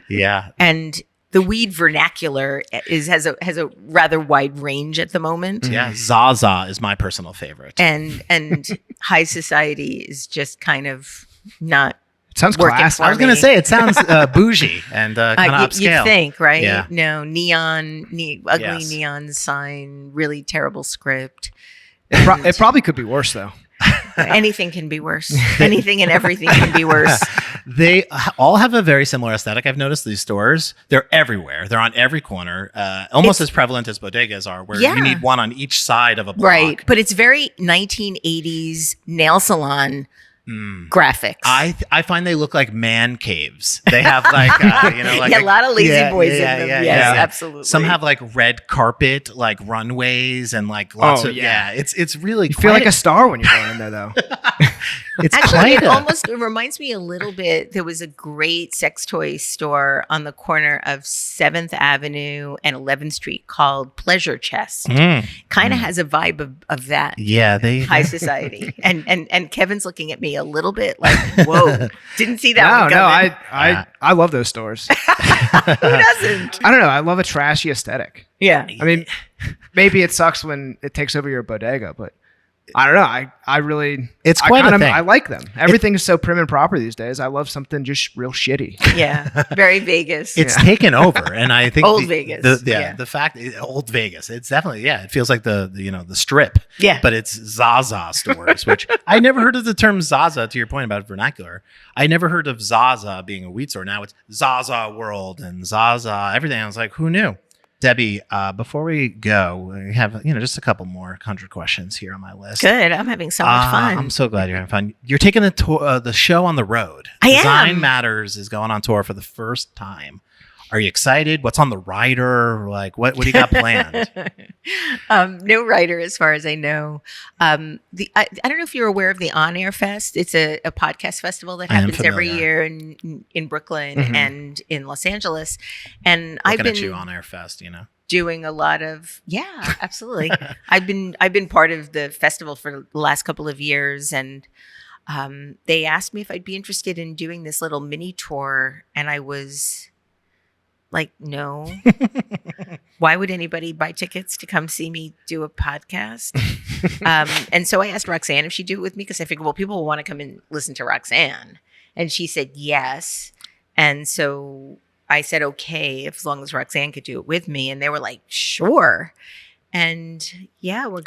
Yeah. And the weed vernacular has a rather wide range at the moment. Yeah. Zaza is my personal favorite. And High Society is just kind of not Sounds working classy. for I was going to me. say, it sounds bougie and kind of upscale. You'd think, right? Yeah. No, ugly Yes. neon sign, really terrible script. It probably could be worse, though. Anything can be worse. Anything and everything can be worse. They all have a very similar aesthetic. I've noticed these stores. They're everywhere. They're on every corner, almost as prevalent as bodegas are, where you need one on each side of a block. Right. But it's very 1980s nail salon graphics. I find they look like man caves. They have like, like a lot of lazy boys in them. Yeah, Yes, yeah. absolutely. Some have like red carpet, like runways, and like lots of It's really. You feel like a star when you're going in there, though. It's actually quite it reminds me a little bit. There was a great sex toy store on the corner of 7th Avenue and 11th Street called Pleasure Chest. Kind of has a vibe of that. Yeah, High Society. And Kevin's looking at me a little bit like, whoa, didn't see that one coming. I love those stores. Who doesn't? I don't know. I love a trashy aesthetic. Yeah. I mean, maybe it sucks when it takes over your bodega, but I don't know. I really, it's quite a thing. I like them. Everything is so prim and proper these days. I love something just real shitty. Yeah. Very Vegas. It's taken over, and I think Old Vegas. The fact Old Vegas. It's definitely it feels like the Strip. Yeah. But it's Zaza stores, which I never heard of the term Zaza. To your point about vernacular, I never heard of Zaza being a weed store. Now it's Zaza World and Zaza everything. I was like, who knew? Debbie, before we go, we have just a couple more 100 questions here on my list. Good. I'm having so much fun. I'm so glad you're having fun. You're taking the show on the road. I Design am. Matters is going on tour for the first time. Are you excited? What's on the rider? Like, what do you got planned? No writer, as far as I know. I don't know if you're aware of the On Air Fest. It's a podcast festival that I am happens every familiar. year in Brooklyn Mhm. and in Los Angeles. And I've Looking been at you on Air Fest, doing a lot of absolutely. I've been part of the festival for the last couple of years, and they asked me if I'd be interested in doing this little mini tour, and I was like, no. Why would anybody buy tickets to come see me do a podcast? And so I asked Roxanne if she'd do it with me, because I figured, well, people will want to come and listen to Roxanne. And she said yes. And so I said, okay, as long as Roxanne could do it with me. And they were like, sure. And yeah, we're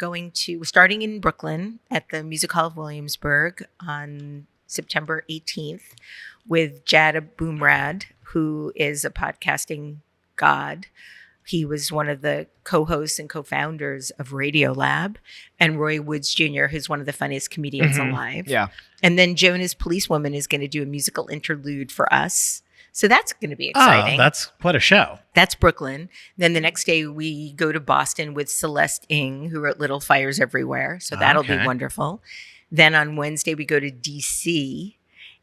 starting in Brooklyn at the Music Hall of Williamsburg on September 18th with Jada Boomrad, who is a podcasting god. He was one of the co-hosts and co-founders of Radiolab, and Roy Woods Jr., who's one of the funniest comedians alive. Yeah. And then Jonas Policewoman is going to do a musical interlude for us. So that's going to be exciting. Oh, that's quite a show. That's Brooklyn. Then the next day we go to Boston with Celeste Ng, who wrote Little Fires Everywhere. So that'll be Okay. wonderful. Then on Wednesday we go to DC,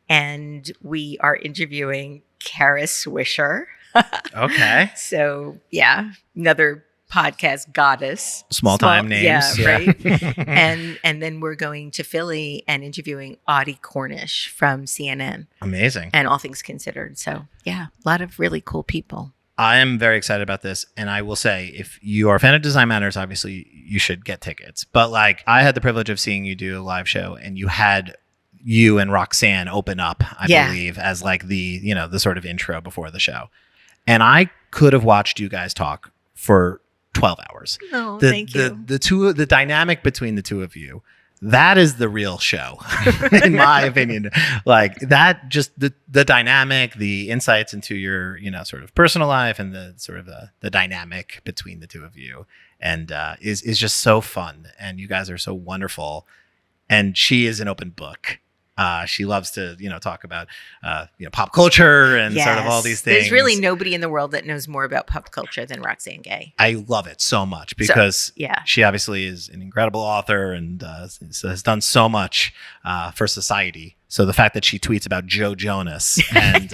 and we are interviewing Kara Swisher. Okay. So yeah, another podcast goddess. Small time names. Yeah, right. and then we're going to Philly and interviewing Audie Cornish from CNN Amazing. and All Things Considered. So yeah, a lot of really cool people. I am very excited about this. And I will say, if you are a fan of Design Matters, obviously you should get tickets. But like, I had the privilege of seeing you do a live show, and you and Roxanne open up, I believe, as like the sort of intro before the show. And I could have watched you guys talk for 12 hours. Oh, thank you. The dynamic between the two of you, that is the real show, in my opinion. Like that, just the dynamic, the insights into your, sort of personal life, and the sort of the dynamic between the two of you, and is just so fun. And you guys are so wonderful. And she is an open book. She loves to, talk about, pop culture and sort of all these things. There's really nobody in the world that knows more about pop culture than Roxanne Gay. I love it so much because yeah. she obviously is an incredible author and has done so much for society. So the fact that she tweets about Joe Jonas and,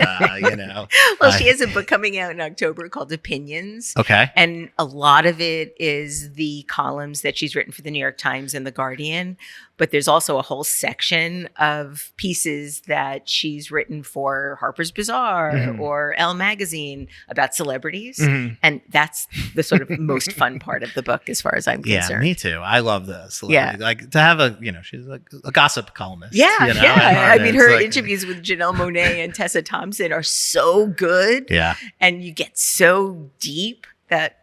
Well, she has a book coming out in October called Opinions. Okay. And a lot of it is the columns that she's written for the New York Times and The Guardian. But there's also a whole section of pieces that she's written for Harper's Bazaar or Elle Magazine about celebrities. And that's the sort of most fun part of the book, as far as I'm Yeah, concerned. me too. I love the celebrity. Like to have she's like a gossip columnist. Yeah, yeah. I mean, her It's like- interviews with Janelle Monáe and Tessa Thompson are so good. Yeah. And you get so deep that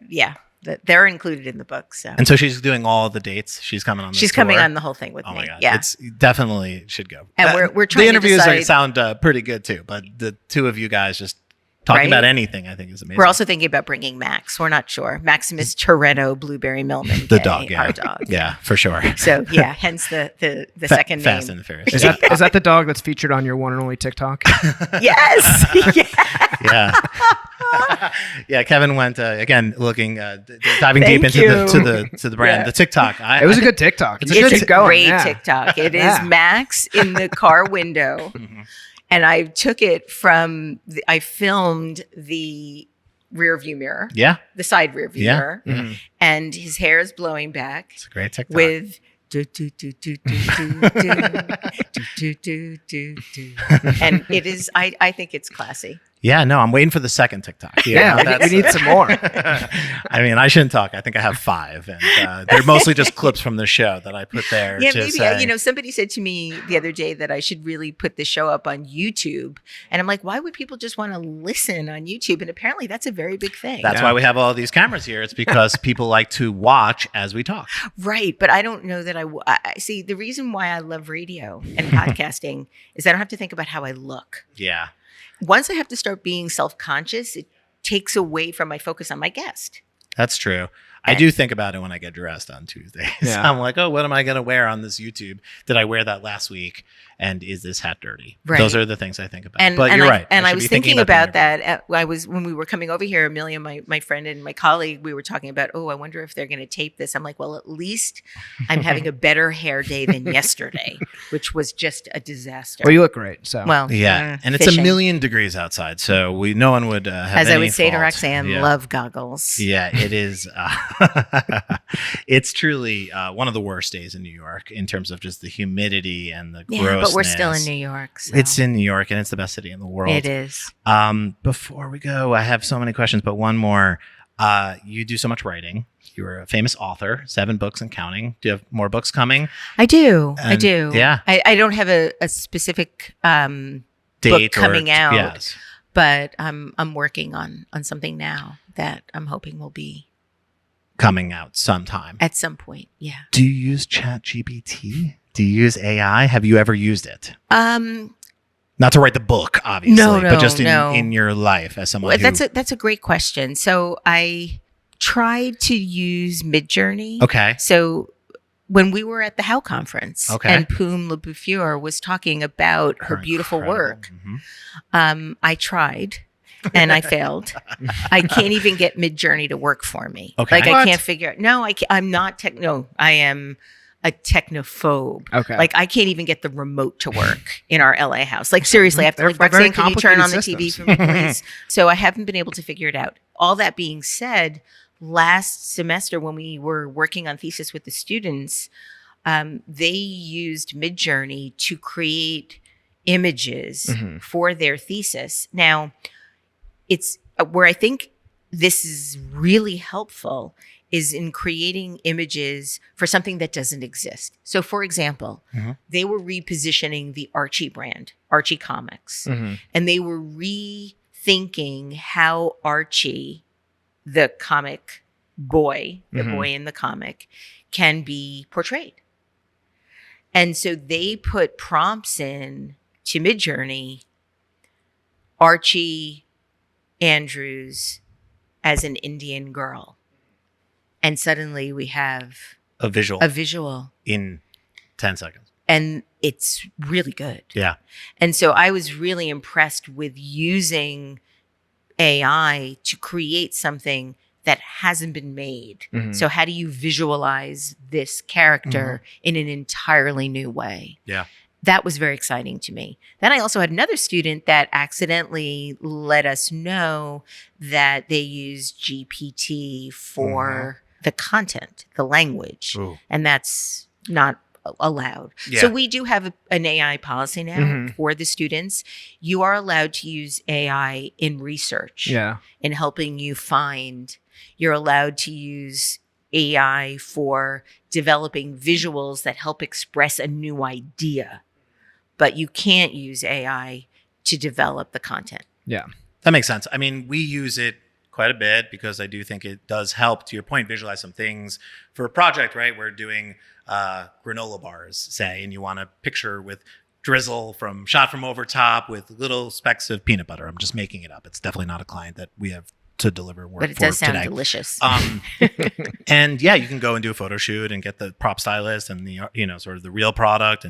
they're included in the book. So And so she's doing all the dates. She's coming on. she's coming on the whole thing with Oh me. my god! Yeah. It's definitely should go. And we're trying the to interviews decide- sound pretty good too, but the two of you guys just talking Right? about anything, I think, is amazing. We're also thinking about bringing Max. We're not sure. Maximus Toretto Blueberry Millman. the Gay, dog, yeah, Our dog. yeah, for sure. So yeah, hence the second Fast name. and the Furious. Is that the dog that's featured on your one and only TikTok? Yes. Yeah. Yeah. Yeah, Kevin went again looking diving deep Thank into you. the brand, Yeah. the TikTok. It was a good TikTok. It's You a should It's keep a going. great Yeah. TikTok. It is Yeah. Max in the car window. And I took it from, I filmed the rear view mirror, Yeah, the side rear view Yeah. mirror, Mhm. and his hair is blowing back it's a great TikTok. with do, do, do, do, do, do, do, do, do, do. And it is, I think it's classy. Yeah, no, I'm waiting for the second TikTok. Yeah, we need some more. I mean, I shouldn't talk. I think I have 5, and they're mostly just clips from the show that I put there. Yeah, to maybe, say, somebody said to me the other day that I should really put the show up on YouTube. And I'm like, why would people just want to listen on YouTube? And apparently that's a very big thing. That's Yeah. why we have all these cameras here. It's because people like to watch as we talk. Right. But I don't know that I see, the reason why I love radio and podcasting is I don't have to think about how I look. Yeah. Once I have to start being self-conscious, it takes away from my focus on my guest. That's true. I do think about it when I get dressed on Tuesdays. Yeah. I'm like, oh, what am I going to wear on this YouTube? Did I wear that last week? And is this hat dirty? Right. Those are the things I think about. And, but and you're I, right. And I should was be thinking the about interview. that. When we were coming over here, Amelia, my friend and my colleague, we were talking about, oh, I wonder if they're going to tape this. I'm like, well, at least I'm having a better hair day than yesterday, which was just a disaster. Well, you look great. So Well, Yeah. And it's fishing. 1,000,000 degrees outside. So no one would have As I any would say to fault. Roxanne, Yeah. love goggles. Yeah, it is. It's truly one of the worst days in New York in terms of just the humidity and the Yeah, grossness. but we're still in New York. So. It's in New York, and it's the best city in the world. It is. Before we go, I have so many questions, but one more. You do so much writing. You're a famous author, 7 books and counting. Do you have more books coming? I do. I And- do. yeah. I don't have a specific Date book coming out, Yes. but I'm working on something now that I'm hoping will be Coming out sometime. at some point. Yeah. Do you use ChatGPT? Do you use AI? Have you ever used it? Not to write the book, obviously, No, but just no. in your life as someone Well, who... that's a great question. So I tried to use Midjourney. Okay. So when we were at the How conference, Okay. and Poom Le Bouffier was talking about her beautiful incredible- work, Mhm. I tried. And I failed. I can't even get Midjourney to work for me. Okay. Like I What? can't figure out. No, I'm not techno. I am a technophobe. Okay. Like I can't even get the remote to work in our LA house. Like seriously, I have to They're like, very Roxanne, can you turn on the complicated TV for me, please? So I haven't been able to figure it out. All that being said, last semester when we were working on thesis with the students, they used Midjourney to create images Mhm. for their thesis. Now, it's where I think this is really helpful is in creating images for something that doesn't exist. So, for example, Mhm. they were repositioning the Archie brand, Archie Comics, Mhm. and they were rethinking how Archie, the comic boy, the Mhm. boy in the comic, can be portrayed. And so they put prompts in to Midjourney, Archie Andrews as an Indian girl. And suddenly we have A visual a visual, in 10 seconds. and it's really good. Yeah. And so I was really impressed with using AI to create something that hasn't been made. Mhm. So how do you visualize this character in an entirely new way? Yeah. That was very exciting to me. Then I also had another student that accidentally let us know that they use GPT for the content, the language, Ooh. and that's not allowed. Yeah. So we do have an AI policy now Mhm. for the students. You are allowed to use AI in research, Yeah. in helping you find. You're allowed to use AI for developing visuals that help express a new idea, but you can't use AI to develop the content. Yeah. That makes sense. I mean, we use it quite a bit because I do think it does help, to your point, visualize some things for a project, right? We're doing granola bars, say, and you want a picture with drizzle shot from over top with little specks of peanut butter. I'm just making it up. It's definitely not a client that we have to deliver work But it for does sound today. delicious. And yeah, you can go and do a photo shoot and get the prop stylist and the sort of the real product,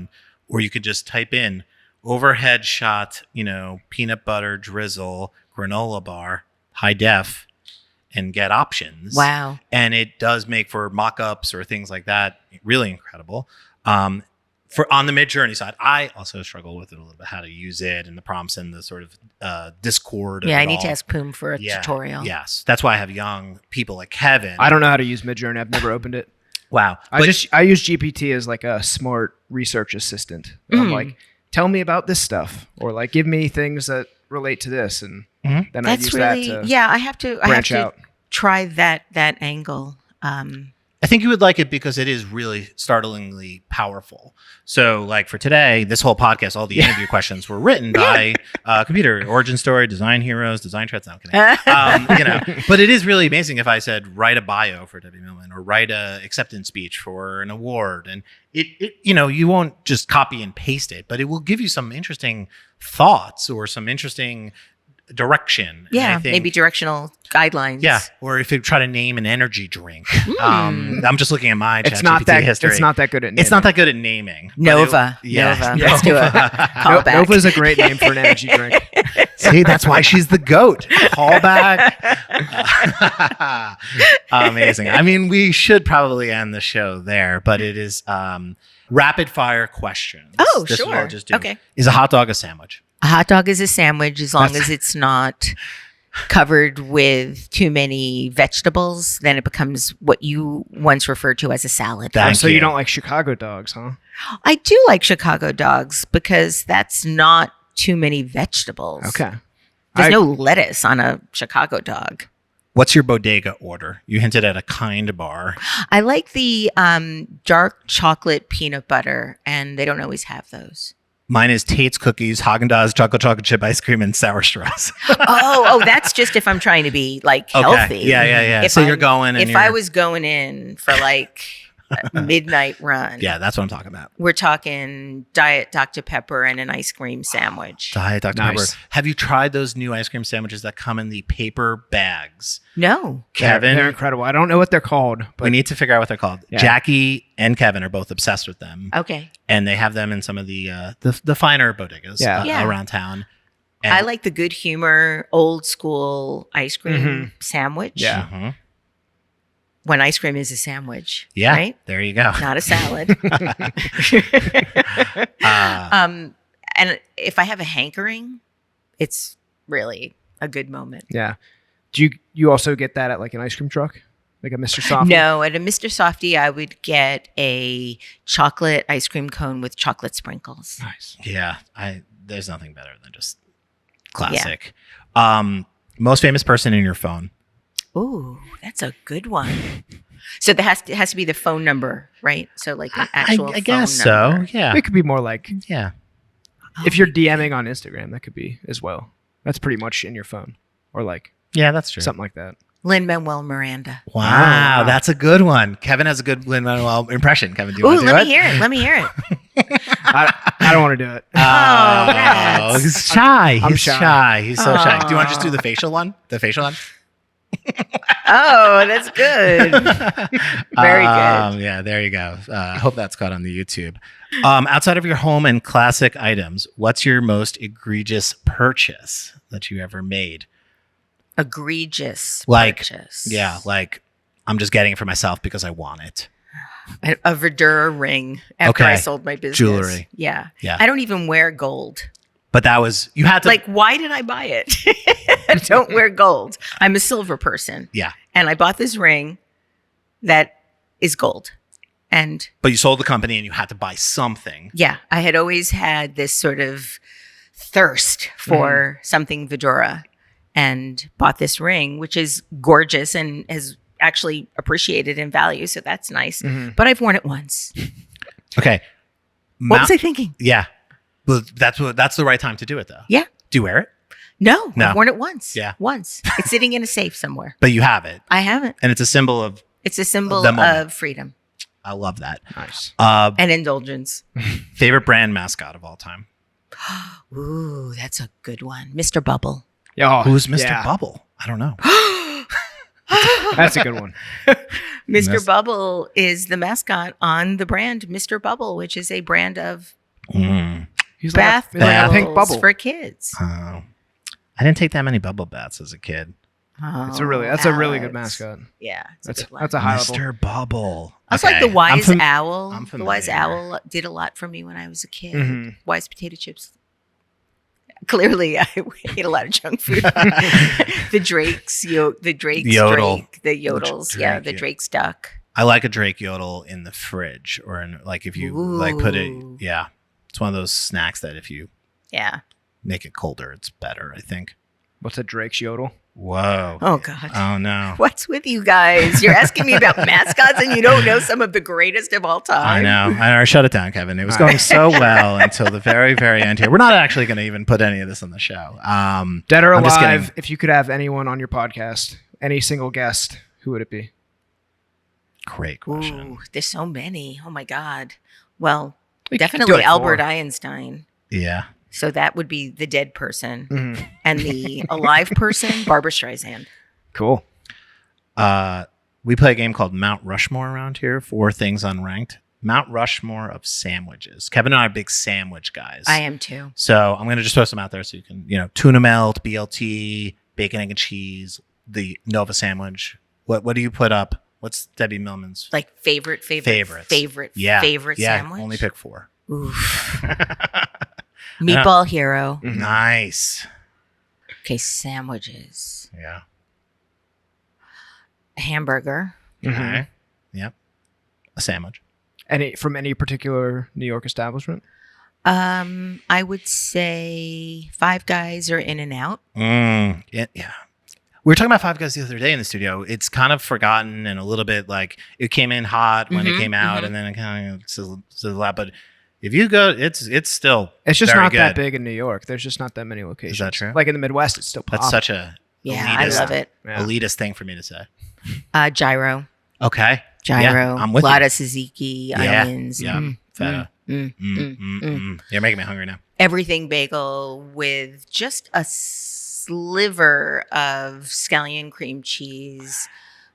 or you could just type in overhead shot, peanut butter drizzle granola bar high def and get options. Wow. And it does make for mock-ups or things like that really incredible. For on the Midjourney side, I also struggle with it a little bit, how to use it and the prompts and the sort of discord. Yeah, of I it need to all. ask Poom for a tutorial. Yes, that's why I have young people like Kevin. I don't know how to use Midjourney. I've never opened it. Wow, I use GPT as like a smart research assistant. I'm like, tell me about this stuff, or like give me things that relate to this, and then I That's use really that to yeah. I have to branch out. try that angle. I think you would like it because it is really startlingly powerful. So, like for today, this whole podcast, all the interview questions were written by computer, origin story, design heroes, design trends. No, I'm kidding. But it is really amazing if I said write a bio for Debbie Millman or write a acceptance speech for an award, and it you won't just copy and paste it, but it will give you some interesting thoughts or some interesting direction. And I think, maybe directional guidelines. Yeah, or if you try to name an energy drink. I'm just looking at my It's not ChatGPT that. history. It's not that good at naming. It's not that good at naming. but Nova. Yeah. Nova. Let's do it. Call back. Nova's a great name for an energy drink. See, that's why she's the GOAT. Callback. Amazing. I mean, we should probably end the show there, but it is rapid fire questions. Oh, This is what I'll sure. just do. Okay. Is a hot dog a sandwich? A hot dog is a sandwich as long as it's not covered with too many vegetables. Then it becomes what you once referred to as a salad. So you don't like Chicago dogs, huh? I do like Chicago dogs because that's not too many vegetables. Okay. There's no lettuce on a Chicago dog. What's your bodega order? You hinted at a kind bar. I like the dark chocolate peanut butter, and they don't always have those. Mine is Tate's cookies, Haagen-Dazs, chocolate chip ice cream, and sour straws. Oh, that's just if I'm trying to be like healthy. Yeah. If So you're I'm- going and if I was going in for like a midnight run, Yeah, that's what I'm talking about. we're talking Diet Dr. Pepper and an ice cream sandwich. Diet Dr. Nice. Pepper. Have you tried those new ice cream sandwiches that come in the paper bags? No. Kevin, They're incredible. I don't know what they're called, but we need to figure out what they're called. Yeah. Jackie and Kevin are both obsessed with them, Okay. and they have them in some of the finer bodegas Yeah. Yeah. around town. And- I like the good humor, old school ice cream Mhm. sandwich. Yeah. Mhm. When ice cream is a sandwich. Yeah, Right? there you go. Not a salad. And if I have a hankering, it's really a good moment. yeah. Do you also get that at like an ice cream truck, like a Mr. Soft? No, at a Mr. Softy, I would get a chocolate ice cream cone with chocolate sprinkles. Nice. Yeah, there's nothing better than just classic. Most famous person in your phone. Ooh, that's a good one. So there has to be the phone number, right? So like an actual I phone guess number. so. Yeah, It could be more like yeah. if you're DMing on Instagram, that could be as well. That's pretty much in your phone, or like Yeah, that's true. something like that. Lin-Manuel Miranda. Wow, that's a good one. Kevin has a good Lin-Manuel impression. Kevin, do you Ooh, want to do let it? me hear it. Let me hear it. I don't want to do it. Rats. He's shy. I'm He's shy. shy. He's so shy. Do you want to just Aw. do the facial one? The facial one? Oh, that's good. Very good. Yeah, there you go. I hope that's caught on the YouTube. Outside of your home and classic items, what's your most egregious purchase that you ever made? Egregious Like, purchase. Yeah, like I'm just getting it for myself because I want it. A Verdura ring after I Okay. sold my business. Jewelry. Yeah. Yeah. I don't even wear gold. But that was, you had to. Like, why did I buy it? I don't wear gold. I'm a silver person. Yeah. And I bought this ring that is gold. And But you sold the company and you had to buy something. yeah, I had always had this sort of thirst for something Vidura and bought this ring, which is gorgeous and has actually appreciated in value. So that's nice. But I've worn it once. Okay. What was I thinking? Yeah. But that's the right time to do it though. Yeah. Do you wear it? No, No. I've worn it once. Yeah. Once. It's sitting in a safe somewhere. But you have it. I haven't. And it's a symbol of, It's a symbol The moment. of freedom I love that. Nice. and indulgence. Favorite brand mascot of all time? Ooh, that's a good one. Mr. Bubble. Oh, Who's Mr. yeah. Bubble? I don't know. That's a good one. Mr. Bubble is the mascot on the brand Mr. Bubble, which is a brand of Mm. He's bath like a pink bottles bubble. for kids. Oh. I didn't take that many bubble baths as a kid. That's a really good Alex. mascot. Yeah, it's That's a good one. that's a high level. Mr. Bubble. Also, like the Okay. Wise I'm Owl. I'm The Wise familiar. Owl did a lot for me when I was a kid. Mhm. Wise potato chips. Clearly, I ate a lot of junk food. The Drake's, the Drake's Yodel. Drake, the Yodels, Drake, yeah, the yeah. Drake's duck. I like a Drake yodel in the fridge or in like if you like put it. Ooh. Yeah. It's one of those snacks that if you Yeah. make it colder, it's better, I think. What's a Drake's yodel? Whoa. Oh God. Oh no. What's with you guys? You're asking me about mascots and you don't know some of the greatest of all time. I know. I shut it down, Kevin. It was going so well until the very, very end here. We're not actually going to even put any of this on the show. Dead or I'm just alive? kidding. If you could have anyone on your podcast, any single guest, who would it be? Great question. Ooh, there's so many. Oh my God. Well, We could do definitely like Albert 4. Einstein. Yeah. So that would be the dead person. Mhm. And the alive person, Barbara Streisand. Cool. We play a game called Mount Rushmore around here. 4 things unranked. Mount Rushmore of sandwiches. Kevin and I are big sandwich guys. I am too. So I'm going to just throw some out there so you can, tuna melt, BLT, bacon, egg, and cheese, the Nova sandwich. What do you put up? What's Debbie Millman's Like favorite favorites? favorite Yeah, sandwich? only pick 4. Oof. Meatball Hero. Mhm. Nice. Okay, sandwiches. Yeah. Hamburger. Mhm. Okay. Yep. A sandwich. From any particular New York establishment? I would say Five Guys or In-N-Out. Yeah. We were talking about Five Guys the other day in the studio. It's kind of forgotten and a little bit like it came in hot when it came out, and then it kind of sizzled out. But if you go, it's still It's just very not that good. big in New York. There's just not that many locations. Is that true? Like in the Midwest, it's still That's popping. such a Yeah, I elitist, love it. Yeah. elitist thing for me to say. Gyro. Okay. Gyro. Yeah, I'm with Lot you. of tzuki, Yeah, onions. yeah. Feta. mm. You're making me hungry now. Everything bagel with just a sliver of scallion cream cheese,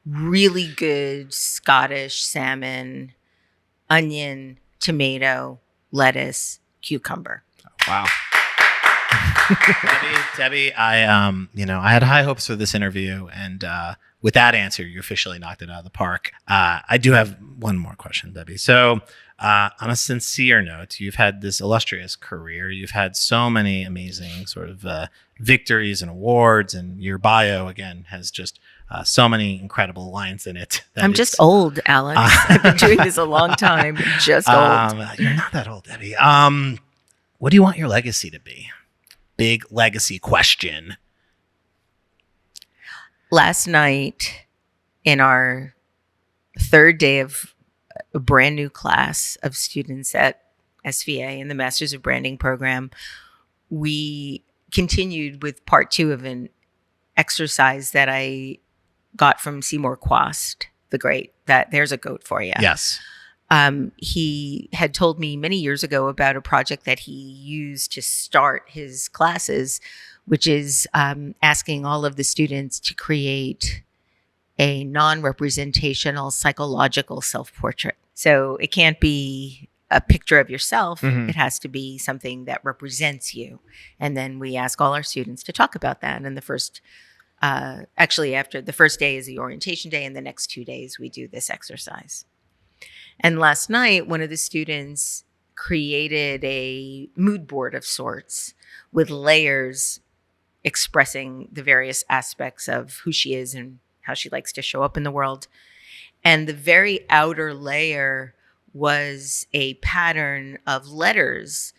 really good Scottish salmon, onion, tomato, lettuce, cucumber. Wow. Debbie, I had high hopes for this interview, and with that answer, you officially knocked it out of the park. I do have one more question, Debbie. So, on a sincere note, you've had this illustrious career. You've had so many amazing sort of victories and awards, and your bio again has just so many incredible lines in it. that I'm it's- just old, Alex. I've been doing this a long time. Just old. You're not that old, Debbie. What do you want your legacy to be? Big legacy question. Last night, in our 3rd day of a brand new class of students at SVA in the Masters of Branding program, we continued with part 2 of an exercise that I got from Seymour Quast, the great. That there's a goat for you. Yes. He had told me many years ago about a project that he used to start his classes, which is asking all of the students to create a non-representational psychological self-portrait. So it can't be a picture of yourself. Mhm. It has to be something that represents you. And then we ask all our students to talk about that. And the first, after the first day is the orientation day, and the next 2 days we do this exercise. And last night, one of the students created a mood board of sorts with layers expressing the various aspects of who she is and how she likes to show up in the world. And the very outer layer was a pattern of letters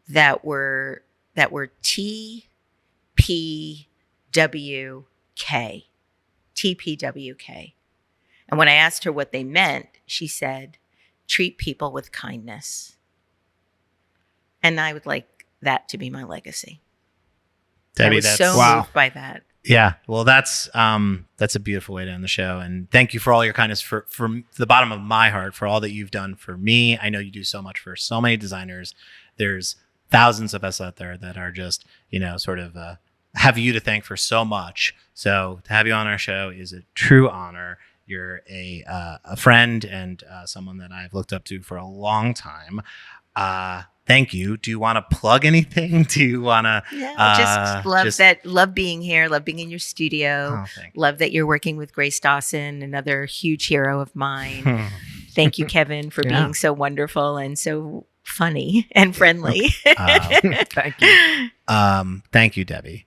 that were T, P, W, K. T, P, W, K. And when I asked her what they meant, she said, treat people with kindness. And I would like that to be my legacy. Debbie, I was that's so wow. moved by that. Yeah, well, that's a beautiful way to end the show, and thank you for all your kindness from the bottom of my heart for all that you've done for me. I know you do so much for so many designers. There's thousands of us out there that are just sort of have you to thank for so much. So to have you on our show is a true honor. You're a friend and someone that I've looked up to for a long time. Thank you. Do you want to plug anything? Do you want to? Yeah, love being here. Love being in your studio. Oh, thank you. Love that you're working with Grace Dawson, another huge hero of mine. Thank you, Kevin, for Yeah. being so wonderful and so funny and friendly. Thank you. Thank you, Debbie.